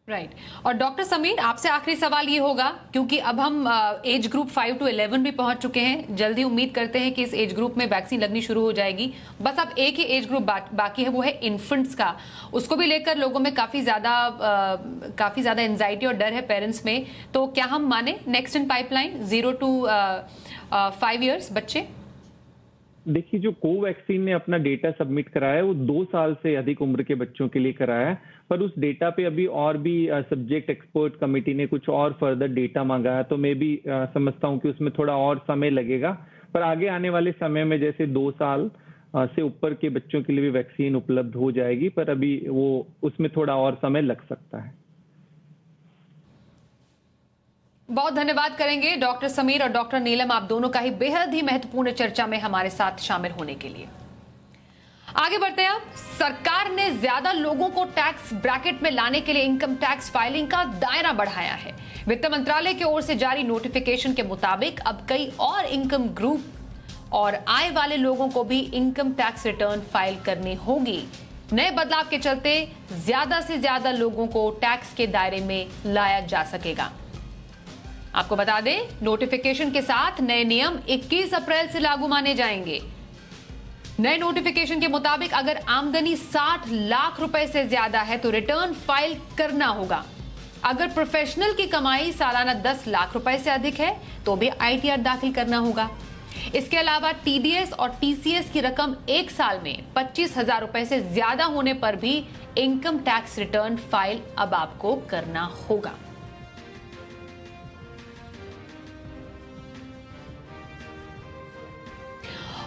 राइट। और डॉक्टर समीर, आपसे आखिरी सवाल ये होगा, क्योंकि अब हम एज ग्रुप 5 to 11 भी पहुंच चुके हैं, जल्दी उम्मीद करते हैं कि इस एज ग्रुप में वैक्सीन लगनी शुरू हो जाएगी। बस अब एक ही एज ग्रुप बाकी है, वो है इन्फेंट्स का। उसको भी लेकर लोगों में काफी ज्यादा एंजाइटी और डर है पेरेंट्स में। तो क्या हम माने next in pipeline 0 to 5 years बच्चे? देखिए, जो कोवैक्सीन ने अपना डेटा सबमिट कराया है वो 2 साल से अधिक उम्र के बच्चों के लिए कराया है, पर उस डेटा पे अभी और भी सब्जेक्ट एक्सपर्ट कमेटी ने कुछ और फर्दर डेटा मांगा है। तो मैं भी समझता हूँ कि उसमें थोड़ा और समय लगेगा, पर आगे आने वाले समय में जैसे 2 साल से ऊपर के बच्चों के लिए भी वैक्सीन उपलब्ध हो जाएगी, पर अभी वो उसमें थोड़ा और समय लग सकता है। बहुत धन्यवाद करेंगे डॉक्टर समीर और डॉक्टर नीलम, आप दोनों का ही बेहद ही महत्वपूर्ण चर्चा में हमारे साथ शामिल होने के लिए। आगे बढ़ते हैं। सरकार ने ज्यादा लोगों को टैक्स ब्रैकेट में लाने के लिए इनकम टैक्स फाइलिंग का दायरा बढ़ाया है। वित्त मंत्रालय की ओर से जारी नोटिफिकेशन के मुताबिक अब कई और इनकम ग्रुप और आय वाले लोगों को भी इनकम टैक्स रिटर्न फाइल करनी होगी। नए बदलाव के चलते ज्यादा से ज्यादा लोगों को टैक्स के दायरे में लाया जा सकेगा। आपको बता दें, नोटिफिकेशन के साथ नए नियम 21 अप्रैल से लागू माने जाएंगे। नए नोटिफिकेशन के मुताबिक अगर आमदनी 60 लाख रुपए से ज्यादा है तो रिटर्न फाइल करना होगा। अगर प्रोफेशनल की कमाई सालाना 10 लाख रुपए से अधिक है तो भी आईटीआर दाखिल करना होगा। इसके अलावा टीडीएस और टीसीएस की रकम एक साल में 25,000 रुपए से ज्यादा होने पर भी इनकम टैक्स रिटर्न फाइल अब आपको करना होगा।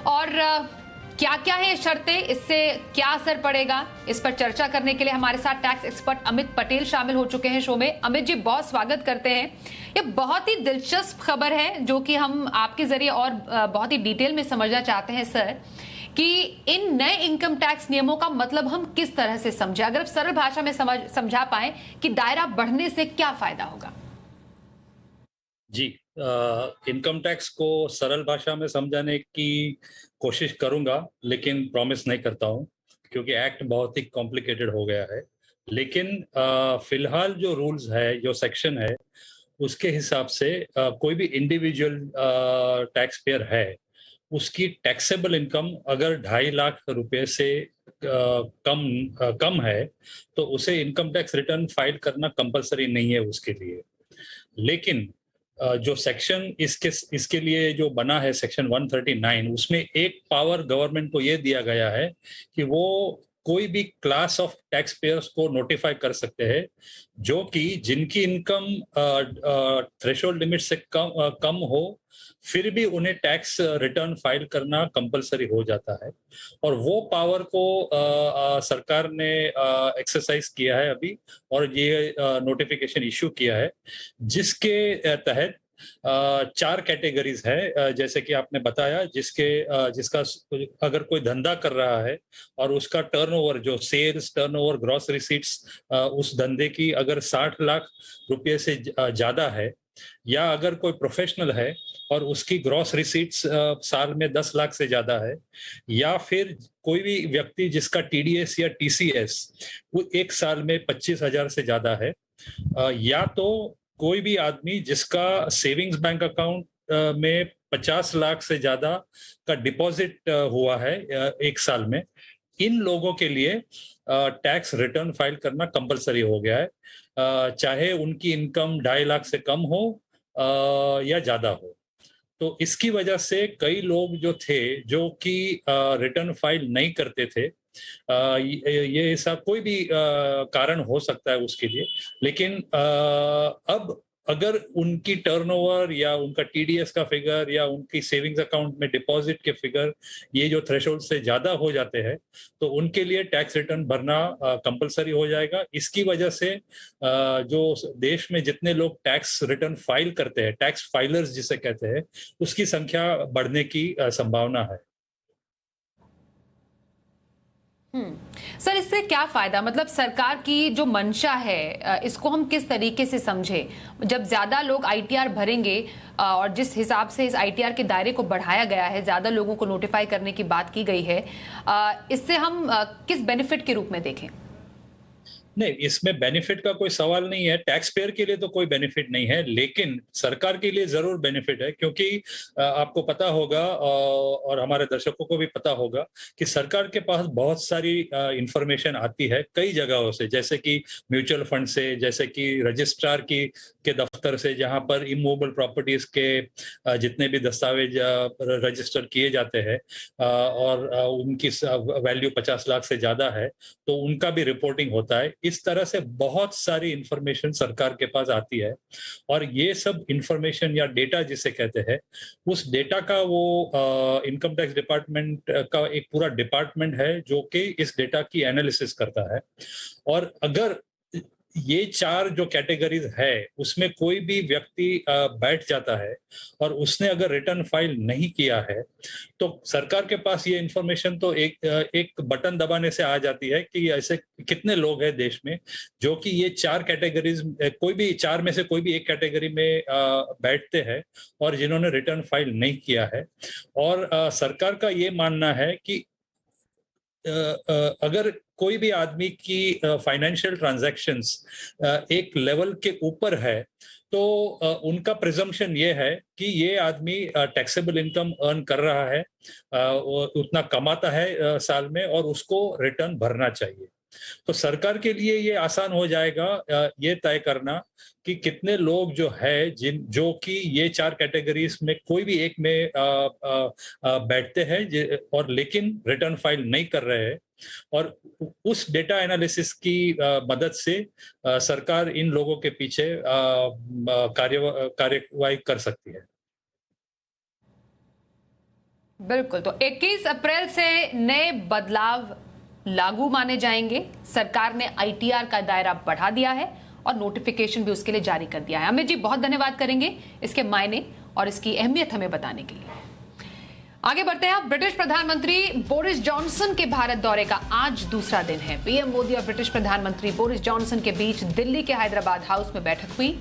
और क्या क्या है शर्तें, इससे क्या असर पड़ेगा, इस पर चर्चा करने के लिए हमारे साथ टैक्स एक्सपर्ट अमित पटेल शामिल हो चुके हैं शो में। अमित जी, बहुत स्वागत करते हैं। ये बहुत ही दिलचस्प खबर है जो कि हम आपके जरिए और बहुत ही डिटेल में समझना चाहते हैं सर, कि इन नए इनकम टैक्स नियमों का मतलब हम किस तरह से समझे। अगर आप सरल भाषा में समझा पाए कि दायरा बढ़ने से क्या फायदा होगा। जी, इनकम टैक्स को सरल भाषा में समझाने की कोशिश करूंगा, लेकिन प्रॉमिस नहीं करता हूं क्योंकि एक्ट बहुत ही कॉम्प्लिकेटेड हो गया है। लेकिन फिलहाल जो रूल्स है, जो सेक्शन है, उसके हिसाब से कोई भी इंडिविजुअल टैक्स पेयर है, उसकी टैक्सेबल इनकम अगर 2.5 लाख रुपए से कम है तो उसे इनकम टैक्स रिटर्न फाइल करना कंपलसरी नहीं है उसके लिए। लेकिन जो सेक्शन इसके लिए जो बना है, सेक्शन 139, उसमें एक पावर गवर्नमेंट को ये दिया गया है कि वो कोई भी क्लास ऑफ टैक्स पेयर्स को नोटिफाई कर सकते हैं जो कि जिनकी इनकम थ्रेशोल्ड लिमिट से कम हो, फिर भी उन्हें टैक्स रिटर्न फाइल करना कंपलसरी हो जाता है। और वो पावर को सरकार ने एक्सरसाइज किया है अभी, और ये नोटिफिकेशन इशू किया है, जिसके तहत 4 कैटेगरीज है, जैसे कि आपने बताया, जिसका अगर कोई धंधा कर रहा है और उसका टर्नओवर, जो सेल्स टर्नओवर, ग्रॉस रिसीट्स उस धंधे की अगर 60 लाख रुपए से ज्यादा है, या अगर कोई प्रोफेशनल है और उसकी ग्रॉस रिसीट्स साल में 10 लाख से ज्यादा है, या फिर कोई भी व्यक्ति जिसका टीडीएस या टीसीएस वो एक साल में 25,000 से ज्यादा है, या तो कोई भी आदमी जिसका सेविंग्स बैंक अकाउंट में 50 लाख से ज्यादा का डिपॉजिट हुआ है एक साल में, इन लोगों के लिए टैक्स रिटर्न फाइल करना कंपलसरी हो गया है, चाहे उनकी इनकम 2.5 लाख से कम हो या ज्यादा हो। तो इसकी वजह से कई लोग जो थे, जो कि रिटर्न फाइल नहीं करते थे, ये ऐसा कोई भी कारण हो सकता है उसके लिए, लेकिन अब अगर उनकी टर्नओवर या उनका टीडीएस का फिगर या उनकी सेविंग्स अकाउंट में डिपॉजिट के फिगर ये जो थ्रेशोल्ड से ज्यादा हो जाते हैं, तो उनके लिए टैक्स रिटर्न भरना कंपलसरी हो जाएगा। इसकी वजह से जो देश में जितने लोग टैक्स रिटर्न फाइल करते हैं, टैक्स फाइलर्स जिसे कहते हैं, उसकी संख्या बढ़ने की संभावना है। सर, इससे क्या फायदा, मतलब सरकार की जो मंशा है, इसको हम किस तरीके से समझे? जब ज्यादा लोग आईटीआर भरेंगे और जिस हिसाब से इस आईटीआर के दायरे को बढ़ाया गया है, ज्यादा लोगों को नोटिफाई करने की बात की गई है, इससे हम किस बेनिफिट के रूप में देखें? नहीं, इसमें बेनिफिट का कोई सवाल नहीं है। टैक्स पेयर के लिए तो कोई बेनिफिट नहीं है, लेकिन सरकार के लिए जरूर बेनिफिट है, क्योंकि आपको पता होगा और हमारे दर्शकों को भी पता होगा कि सरकार के पास बहुत सारी इंफॉर्मेशन आती है कई जगहों से, जैसे कि म्यूचुअल फंड से, जैसे कि रजिस्ट्रार के दफ्तर से, जहां पर इमूवेबल प्रॉपर्टीज के जितने भी दस्तावेज रजिस्टर किए जाते हैं और उनकी वैल्यू 50 लाख से ज्यादा है तो उनका भी रिपोर्टिंग होता है। इस तरह से बहुत सारी इंफॉर्मेशन सरकार के पास आती है और ये सब इंफॉर्मेशन या डेटा जिसे कहते हैं, उस डेटा का वो इनकम टैक्स डिपार्टमेंट का एक पूरा डिपार्टमेंट है जो कि इस डेटा की एनालिसिस करता है। और अगर ये 4 जो कैटेगरीज है उसमें कोई भी व्यक्ति बैठ जाता है और उसने अगर रिटर्न फाइल नहीं किया है तो सरकार के पास ये इंफॉर्मेशन तो एक बटन दबाने से आ जाती है कि ऐसे कितने लोग हैं देश में जो कि ये 4 कैटेगरीज, कोई भी 4 में से कोई भी एक कैटेगरी में बैठते हैं और जिन्होंने रिटर्न फाइल नहीं किया है। और सरकार का ये मानना है कि अगर कोई भी आदमी की फाइनेंशियल ट्रांजैक्शंस एक लेवल के ऊपर है तो उनका प्रिजम्पशन ये है कि ये आदमी टैक्सेबल इनकम अर्न कर रहा है, उतना कमाता है साल में और उसको रिटर्न भरना चाहिए। तो सरकार के लिए ये आसान हो जाएगा ये तय करना कि कितने लोग जो है जो कि ये 4 कैटेगरीज में कोई भी एक में बैठते हैं और लेकिन रिटर्न फाइल नहीं कर रहे हैं। और उस डेटा एनालिसिस की मदद से सरकार इन लोगों के पीछे कार्यवाही कर सकती है। बिल्कुल, तो 21 अप्रैल से नए बदलाव लागू माने जाएंगे। सरकार ने आईटीआर का दायरा बढ़ा दिया है और नोटिफिकेशन भी उसके लिए जारी कर दिया है। अमित जी, बहुत धन्यवाद करेंगे इसके मायने और इसकी अहमियत हमें बताने के लिए। आगे बढ़ते हैं। ब्रिटिश प्रधानमंत्री बोरिस जॉनसन के भारत दौरे का आज दूसरा दिन है। पीएम मोदी और ब्रिटिश प्रधानमंत्री बोरिस जॉनसन के बीच दिल्ली के हैदराबाद हाउस में बैठक हुई।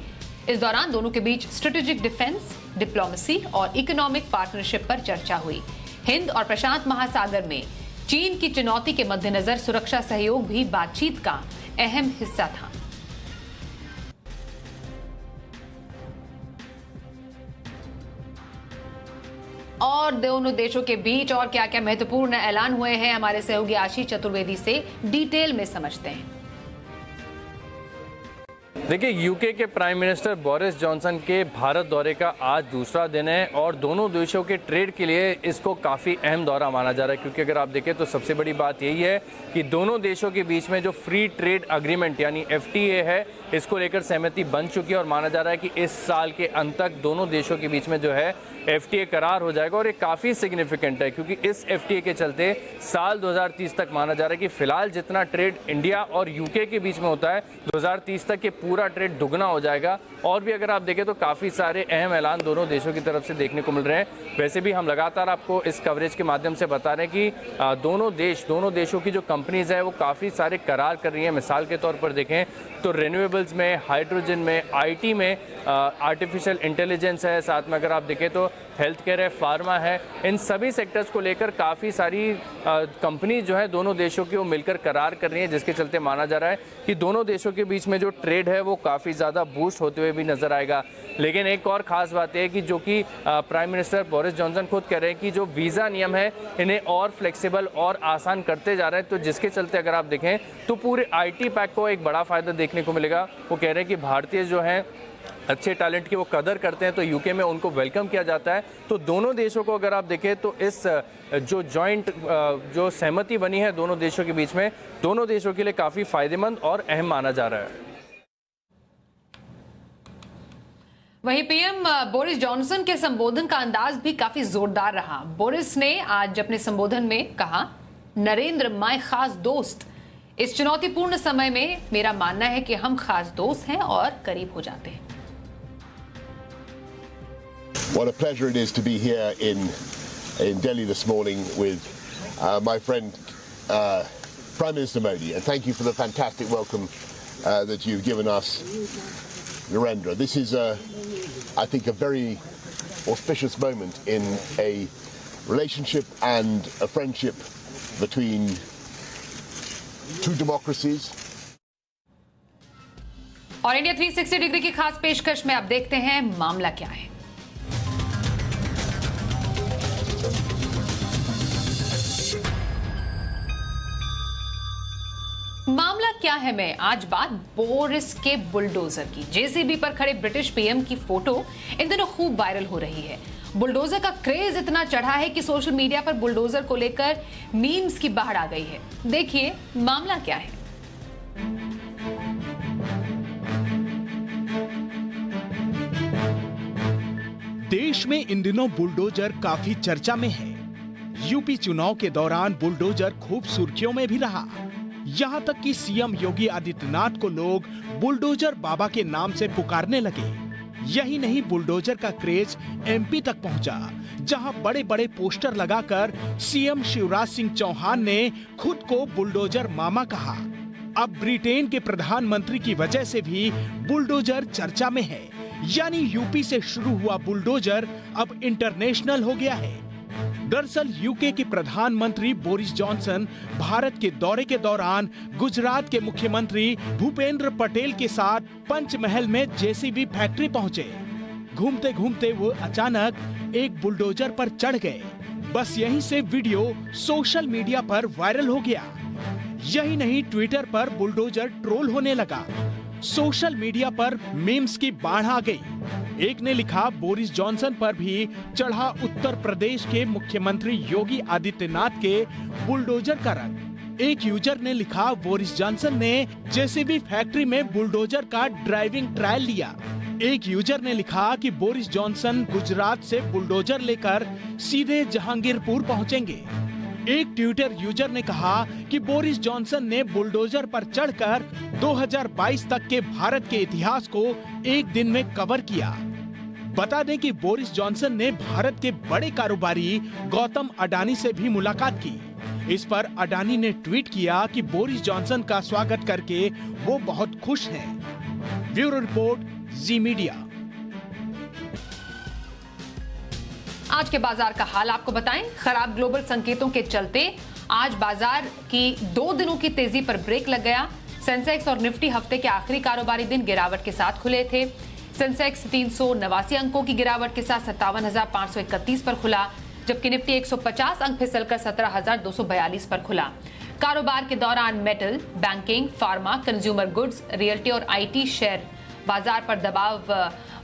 इस दौरान दोनों के बीच स्ट्रेटेजिक डिफेंस, डिप्लोमेसी और इकोनॉमिक पार्टनरशिप पर चर्चा हुई। हिंद और प्रशांत महासागर में चीन की चुनौती के मद्देनजर सुरक्षा सहयोग भी बातचीत का अहम हिस्सा था। और दोनों देशों के बीच और क्या क्या महत्वपूर्ण ऐलान हुए हैं, हमारे सहयोगी आशीष चतुर्वेदी से डिटेल में समझते हैं। देखिए, यूके के प्राइम मिनिस्टर बोरिस जॉनसन के भारत दौरे का आज दूसरा दिन है और दोनों देशों के ट्रेड के लिए इसको काफ़ी अहम दौरा माना जा रहा है, क्योंकि अगर आप देखें तो सबसे बड़ी बात यही है कि दोनों देशों के बीच में जो फ्री ट्रेड अग्रीमेंट यानी FTA है, इसको लेकर सहमति बन चुकी है और माना जा रहा है कि इस साल के अंत तक दोनों देशों के बीच में जो है FTA करार हो जाएगा। और ये काफ़ी सिग्निफिकेंट है क्योंकि इस FTA के चलते साल 2030 तक माना जा रहा है कि फिलहाल जितना ट्रेड इंडिया और यूके के बीच में होता है, 2030 तक ये पूरा ट्रेड दुगना हो जाएगा। और भी अगर आप देखें तो काफ़ी सारे अहम ऐलान दोनों देशों की तरफ से देखने को मिल रहे हैं। वैसे भी हम लगातार आपको इस कवरेज के माध्यम से बता रहे हैं कि दोनों देशों की जो कंपनीज है वो काफ़ी सारे करार कर रही हैं। मिसाल के तौर पर देखें तो रिन्यूएबल्स में, हाइड्रोजन में, IT में, आर्टिफिशियल इंटेलिजेंस है, साथ में अगर आप देखें तो हेल्थ केयर है, फार्मा है, इन सभी सेक्टर्स को लेकर काफ़ी सारी कंपनी जो है दोनों देशों की वो मिलकर करार कर रही हैं, जिसके चलते माना जा रहा है कि दोनों देशों के बीच में जो ट्रेड है वो काफ़ी ज़्यादा बूस्ट होते हुए भी नजर आएगा। लेकिन एक और ख़ास बात है कि जो कि प्राइम मिनिस्टर बोरिस जॉनसन खुद कह रहे हैं कि जो वीज़ा नियम है इन्हें और फ्लेक्सिबल और आसान करते जा रहे हैं, तो जिसके चलते अगर आप देखें तो पूरे IT पैक को एक बड़ा फ़ायदा देखने को मिलेगा। वो कह रहे हैं कि भारतीय जो हैं अच्छे टैलेंट की वो कदर करते हैं, तो यूके में उनको वेलकम किया जाता है। तो दोनों देशों को अगर आप देखें तो इस जो जॉइंट जो सहमति बनी है दोनों देशों के बीच में, दोनों देशों के लिए काफ़ी फायदेमंद और अहम माना जा रहा है। वहीं पीएम बोरिस जॉनसन के संबोधन का अंदाज भी काफी जोरदार रहा। बोरिस ने आज अपने संबोधन में कहा, नरेंद्र माय खास दोस्त, इस चुनौतीपूर्ण समय में मेरा मानना है कि हम खास दोस्त हैं और करीब हो जाते हैं। What a pleasure it is to be here in Delhi this morning with my friend Prime Minister Modi, and thank you for the fantastic welcome that you've given us, Narendra. This is, I think, a very auspicious moment in a relationship and a friendship between two democracies. और India 360 degree की खास पेशकश में अब देखते हैं मामला क्या है। मामला क्या है में आज बात बोरिस के बुलडोजर की। जेसीबी पर खड़े ब्रिटिश पीएम की फोटो इन दिनों खूब वायरल हो रही है। बुलडोजर का क्रेज इतना चढ़ा है कि सोशल मीडिया पर बुलडोजर को लेकर मीम्स की बाढ़ आ गई है। देखिए मामला क्या है। देश में इन दिनों बुलडोजर काफी चर्चा में है। यूपी चुनाव के दौरान बुलडोजर खूब सुर्खियों में भी रहा। यहाँ तक कि सीएम योगी आदित्यनाथ को लोग बुलडोजर बाबा के नाम से पुकारने लगे। यही नहीं, बुलडोजर का क्रेज एमपी तक पहुंचा, जहां बड़े बड़े पोस्टर लगाकर सीएम शिवराज सिंह चौहान ने खुद को बुलडोजर मामा कहा। अब ब्रिटेन के प्रधानमंत्री की वजह से भी बुलडोजर चर्चा में है। यानी यूपी से शुरू हुआ बुलडोजर अब इंटरनेशनल हो गया है। दरअसल यूके के प्रधानमंत्री बोरिस जॉनसन भारत के दौरे के दौरान गुजरात के मुख्यमंत्री भूपेंद्र पटेल के साथ पंचमहल में जेसीबी फैक्ट्री पहुंचे। घूमते घूमते वो अचानक एक बुलडोजर पर चढ़ गए। बस यहीं से वीडियो सोशल मीडिया पर वायरल हो गया। यही नहीं, ट्विटर पर बुलडोजर ट्रोल होने लगा। सोशल मीडिया पर मीम्स की बाढ़ आ गई। एक ने लिखा, बोरिस जॉनसन पर भी चढ़ा उत्तर प्रदेश के मुख्यमंत्री योगी आदित्यनाथ के बुलडोजर का रंग। एक यूजर ने लिखा, बोरिस जॉनसन ने जेसीबी फैक्ट्री में बुलडोजर का ड्राइविंग ट्रायल लिया। एक यूजर ने लिखा कि बोरिस जॉनसन गुजरात से बुलडोजर लेकर सीधे जहांगीरपुर पहुंचेंगे। एक ट्विटर यूजर ने कहा कि बोरिस जॉनसन ने बुलडोजर पर चढ़कर 2022 तक के भारत के इतिहास को एक दिन में कवर किया। बता दें कि बोरिस जॉनसन ने भारत के बड़े कारोबारी गौतम अडानी से भी मुलाकात की। इस पर अडानी ने ट्वीट किया कि बोरिस जॉनसन का स्वागत करके वो बहुत खुश हैं। ब्यूरो रिपोर्ट, जी मीडिया। आज के बाजार का हाल आपको बताएं। खराब ग्लोबल संकेतों के चलते आज बाजार की 2 दिनों की तेजी पर ब्रेक लग गया। सेंसेक्स और निफ्टी हफ्ते के आखिरी कारोबारी दिन गिरावट के साथ खुले थे। सेंसेक्स 389 अंकों की गिरावट के साथ 57,531 पर खुला, जबकि निफ्टी 150 अंक फिसलकर 17,242 पर खुला। कारोबार के दौरान metal, banking, pharma, consumer goods, realty और आईटी शेयर बाजार पर दबाव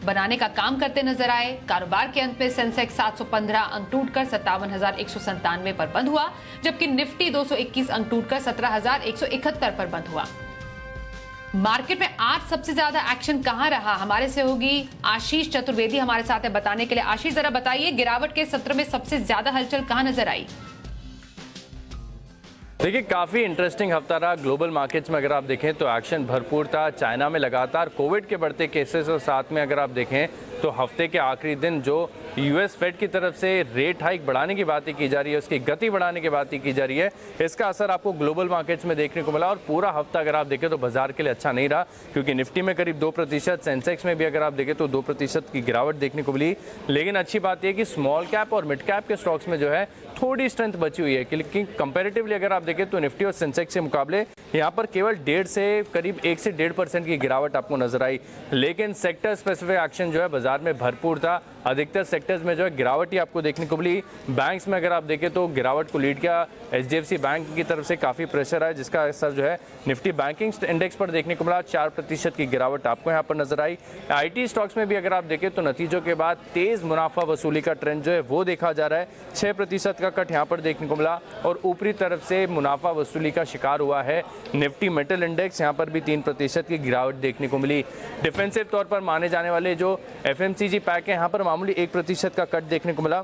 बनाने का काम करते नजर आए। कारोबार के अंत में सेंसेक्स 715 अंक टूटकर 57,197 पर बंद हुआ, जबकि निफ्टी 221 अंक टूटकर 17,171 पर बंद हुआ। मार्केट में आज सबसे ज्यादा एक्शन कहां रहा, हमारे से होगी आशीष चतुर्वेदी हमारे साथ है बताने के लिए। आशीष, जरा बताइए गिरावट के सत्र में सबसे ज्यादा हलचल कहां नजर आई? देखिए, काफ़ी इंटरेस्टिंग हफ्ता रहा ग्लोबल मार्केट्स में। अगर आप देखें तो एक्शन भरपूर था। चाइना में लगातार कोविड के बढ़ते केसेस और साथ में अगर आप देखें तो हफ्ते के आखिरी दिन जो यूएस फेड की तरफ से रेट हाइक बढ़ाने की बातें की जा रही है, उसकी गति बढ़ाने की बातें की जा रही है, इसका असर आपको ग्लोबल मार्केट्स में देखने को मिला। और पूरा हफ्ता अगर आप देखें तो बाजार के लिए अच्छा नहीं रहा, क्योंकि निफ्टी में करीब 2%, सेंसेक्स में भी अगर आप देखें तो 2% की गिरावट देखने को मिली। लेकिन अच्छी बात यह कि स्मॉल कैप और मिड कैप के स्टॉक्स में जो है थोड़ी स्ट्रेंथ बची हुई है, क्योंकि कंपैरेटिवली अगर आप देखें तो निफ्टी और सेंसेक्स के मुकाबले यहाँ पर केवल 1.5 से करीब 1 से 1.5% की गिरावट आपको नजर आई। लेकिन सेक्टर स्पेसिफिक एक्शन जो है बाजार में भरपूर था। अधिकतर सेक्टर्स में जो है गिरावट ही आपको देखने को मिली। बैंक्स में अगर आप देखें तो गिरावट को लीड किया एचडीएफसी बैंक की तरफ से काफ़ी प्रेशर है, जिसका असर जो है निफ्टी बैंकिंग इंडेक्स पर देखने को मिला। 4% की गिरावट आपको यहाँ पर नजर आई। आईटी स्टॉक्स में भी अगर आप देखें तो नतीजों के बाद तेज मुनाफा वसूली का ट्रेंड जो है वो देखा जा रहा है। 6% का कट यहाँ पर देखने को मिला और ऊपरी तरफ से मुनाफा वसूली का शिकार हुआ है निफ्टी मेटल इंडेक्स। यहाँ पर भी 3% की गिरावट देखने को मिली। डिफेंसिव तौर पर माने जाने वाले जो एफएमसीजी पैक है, यहाँ पर मामूली 1% का कट देखने को मिला।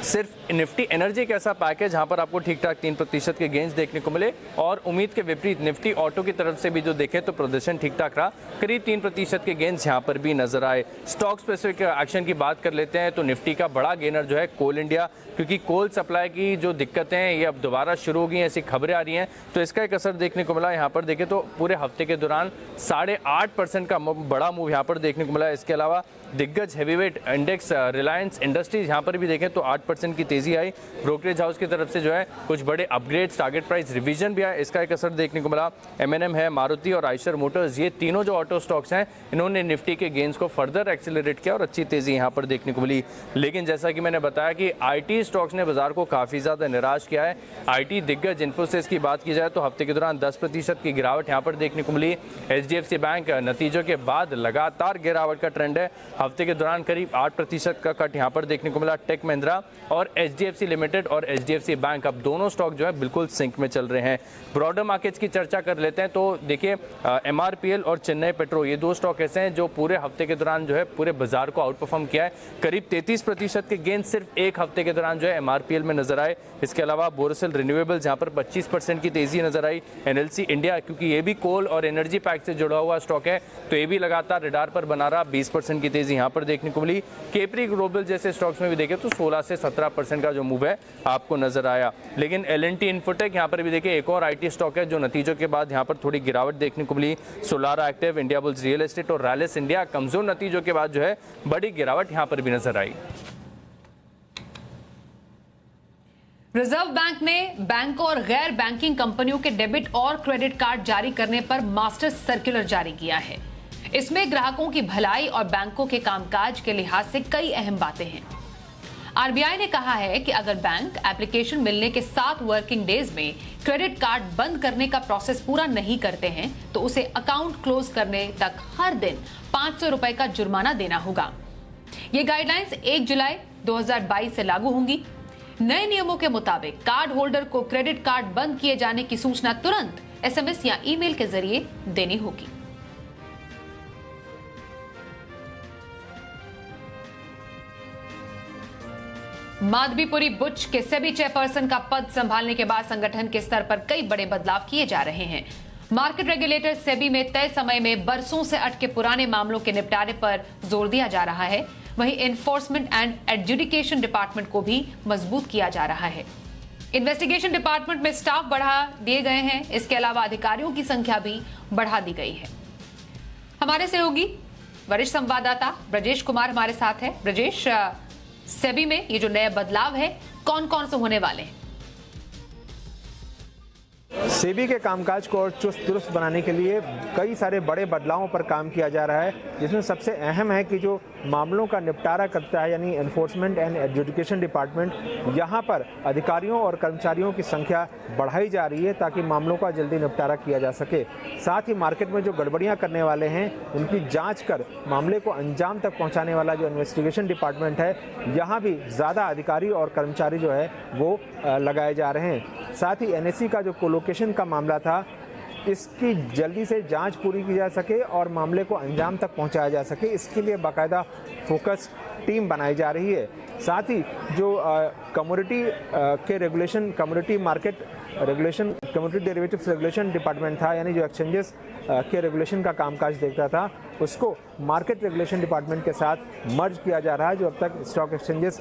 सिर्फ निफ्टी एनर्जी एक ऐसा पैक है जहां पर आपको ठीक ठाक 3% के गेंस देखने को मिले। और उम्मीद के विपरीत निफ्टी ऑटो की तरफ से भी जो देखें तो प्रदर्शन ठीक ठाक रहा, करीब 3% के गेंस यहां पर भी नजर आए। स्टॉक स्पेसिफिक एक्शन की बात कर लेते हैं तो निफ्टी का बड़ा गेनर जो है कोल इंडिया, क्योंकि कोल सप्लाई की जो दिक्कतें हैं ये अब दोबारा शुरू हो गई हैं, ऐसी खबरें आ रही हैं, तो इसका एक असर देखने को मिला। यहाँ पर देखें तो पूरे हफ्ते के दौरान 8.5% का बड़ा मूव यहाँ पर देखने को मिला। इसके अलावा दिग्गज हैवीवेट इंडेक्स रिलायंस इंडस्ट्रीज यहाँ पर भी देखें तो 8% की तेजी आई। ब्रोकरेज हाउस की तरफ से जो है कुछ बड़े अपग्रेड्स, टारगेट प्राइस रिवीजन भी आए, इसका एक असर देखने को मिला। M&M है, मारुति और आयशर मोटर्स, ये तीनों जो ऑटो स्टॉक्स हैं इन्होंने निफ्टी के गेंस को फर्दर एक्सेलरेट किया और अच्छी तेजी यहाँ पर देखने को मिली। लेकिन जैसा कि मैंने बताया कि IT स्टॉक्स ने बाजार को काफ़ी ज़्यादा निराश किया है। IT दिग्गज इन्फोसिस की बात की जाए तो हफ्ते के दौरान 10% की गिरावट यहाँ पर देखने को मिली। HDFC बैंक नतीजों के बाद लगातार गिरावट का ट्रेंड है, हफ्ते के दौरान करीब 8% का कट यहाँ पर देखने को मिला। टेक महिंद्रा और HDFC लिमिटेड और HDFC बैंक अब दोनों स्टॉक जो है बिल्कुल सिंक में चल रहे हैं। ब्रॉडर मार्केट्स की चर्चा कर लेते हैं तो देखिए MRPL और चेन्नई पेट्रो, ये दो स्टॉक ऐसे हैं जो पूरे हफ्ते के दौरान जो है पूरे बाजार को आउट परफॉर्म किया है। करीब 33% के गेन सिर्फ एक हफ्ते के दौरान जो है MRPL में नजर आए। इसके अलावा बोरोसिल रिन्यूएबल्स यहाँ पर 25% की तेजी नजर आई। NLC इंडिया, क्योंकि ये भी कोल और एनर्जी पैक से जुड़ा हुआ स्टॉक है तो ये भी लगातार रडार पर बना रहा, 20% की तेजी यहाँ पर देखने को मिली। केपरी ग्लोबल जैसे स्टॉक्स में भी देखें तो 16 से 17% का जो मूव है आपको नजर आया। लेकिन L&T इन्फोटेक यहाँ पर भी देखिए एक और IT स्टॉक है जो नतीजों के बाद यहाँ पर थोड़ी गिरावट देखने को मिली। Solara Active, Indiabulls Real Estate और रैलिस इंडिया कमजोर नतीजों के बाद जो है बड़ी गिरावट यहाँ पर भी नजर आई। रिजर्व बैंक ने बैंकों और गैर बैंकिंग कंपनियों के डेबिट और क्रेडिट कार्ड जारी करने पर मास्टर सर्कुलर जारी किया है। इसमें ग्राहकों की भलाई और बैंकों के कामकाज के लिहाज से कई अहम बातें हैं। RBI ने कहा है कि अगर बैंक एप्लीकेशन मिलने के 7 वर्किंग डेज में क्रेडिट कार्ड बंद करने का प्रोसेस पूरा नहीं करते हैं तो उसे अकाउंट क्लोज करने तक हर दिन 500 रुपए का जुर्माना देना होगा। ये गाइडलाइंस 1 जुलाई 2022 से लागू होंगी। नए नियमों के मुताबिक कार्ड होल्डर को क्रेडिट कार्ड बंद किए जाने की सूचना तुरंत SMS या ईमेल के जरिए देनी होगी। माधवीपुरी बुच के सेबी चेयरपर्सन का पद संभालने के बाद संगठन के स्तर पर कई बड़े बदलाव किए जा रहे हैं। मार्केट रेगुलेटर सेबी में तय समय में बरसों से अटके पुराने मामलों के निपटारे पर जोर दिया जा रहा है। वहीं एनफोर्समेंट एंड एडजुडिकेशन डिपार्टमेंट को भी मजबूत किया जा रहा है। इन्वेस्टिगेशन डिपार्टमेंट में स्टाफ बढ़ा दिए गए हैं। इसके अलावा अधिकारियों की संख्या भी बढ़ा दी गई है। हमारे सहयोगी वरिष्ठ संवाददाता ब्रजेश कुमार हमारे साथ है। ब्रजेश, सेबी में ये जो नए बदलाव है कौन कौन से होने वाले हैं? सेबी के कामकाज को और चुस्त दुरुस्त बनाने के लिए कई सारे बड़े बदलावों पर काम किया जा रहा है, जिसमें सबसे अहम है कि जो मामलों का निपटारा करता है यानी एनफोर्समेंट एंड एडजुडिकेशन डिपार्टमेंट, यहाँ पर अधिकारियों और कर्मचारियों की संख्या बढ़ाई जा रही है ताकि मामलों का जल्दी निपटारा किया जा सके। साथ ही मार्केट में जो गड़बड़ियाँ करने वाले हैं उनकी जाँच कर मामले को अंजाम तक पहुँचाने वाला जो इन्वेस्टिगेशन डिपार्टमेंट है, यहाँ भी ज़्यादा अधिकारी और कर्मचारी जो है वो लगाए जा रहे हैं। साथ ही NSE का जो कोलोकेशन का मामला था, इसकी जल्दी से जांच पूरी की जा सके और मामले को अंजाम तक पहुंचाया जा सके, इसके लिए बाकायदा फोकस टीम बनाई जा रही है। साथ ही जो कमोडिटी के regulation, commodity market regulation, commodity derivatives regulation department था, यानी जो एक्सचेंजेस के रेगुलेशन का कामकाज देखता था, उसको मार्केट रेगुलेशन डिपार्टमेंट के साथ मर्ज किया जा रहा है, जो अब तक स्टॉक एक्सचेंजेस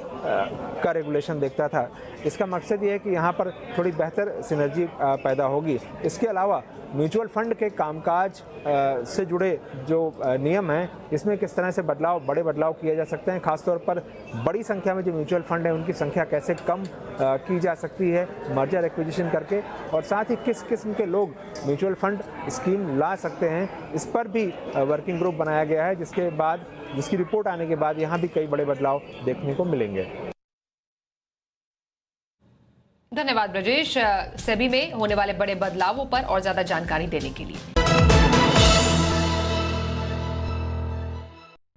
का रेगुलेशन देखता था। इसका मकसद ये है कि यहाँ पर थोड़ी बेहतर सिनर्जी पैदा होगी। इसके अलावा म्यूचुअल फंड के कामकाज से जुड़े जो नियम हैं, इसमें किस तरह से बड़े बदलाव किए जा सकते हैं, खासतौर पर बड़ी संख्या में जो म्यूचुअल फंड है उनकी संख्या कैसे कम की जा सकती है मर्जर एक्विजिशन करके, और साथ ही किस किस्म के लोग म्यूचुअल फंड स्कीम ला सकते हैं, इस पर भी वर्किंग ग्रुप बनाया गया है, जिसकी रिपोर्ट आने के बाद यहाँ भी कई बड़े बदलाव देखने को मिलेंगे। धन्यवाद ब्रजेश, सेबी में होने वाले बड़े बदलावों पर और ज्यादा जानकारी देने के लिए।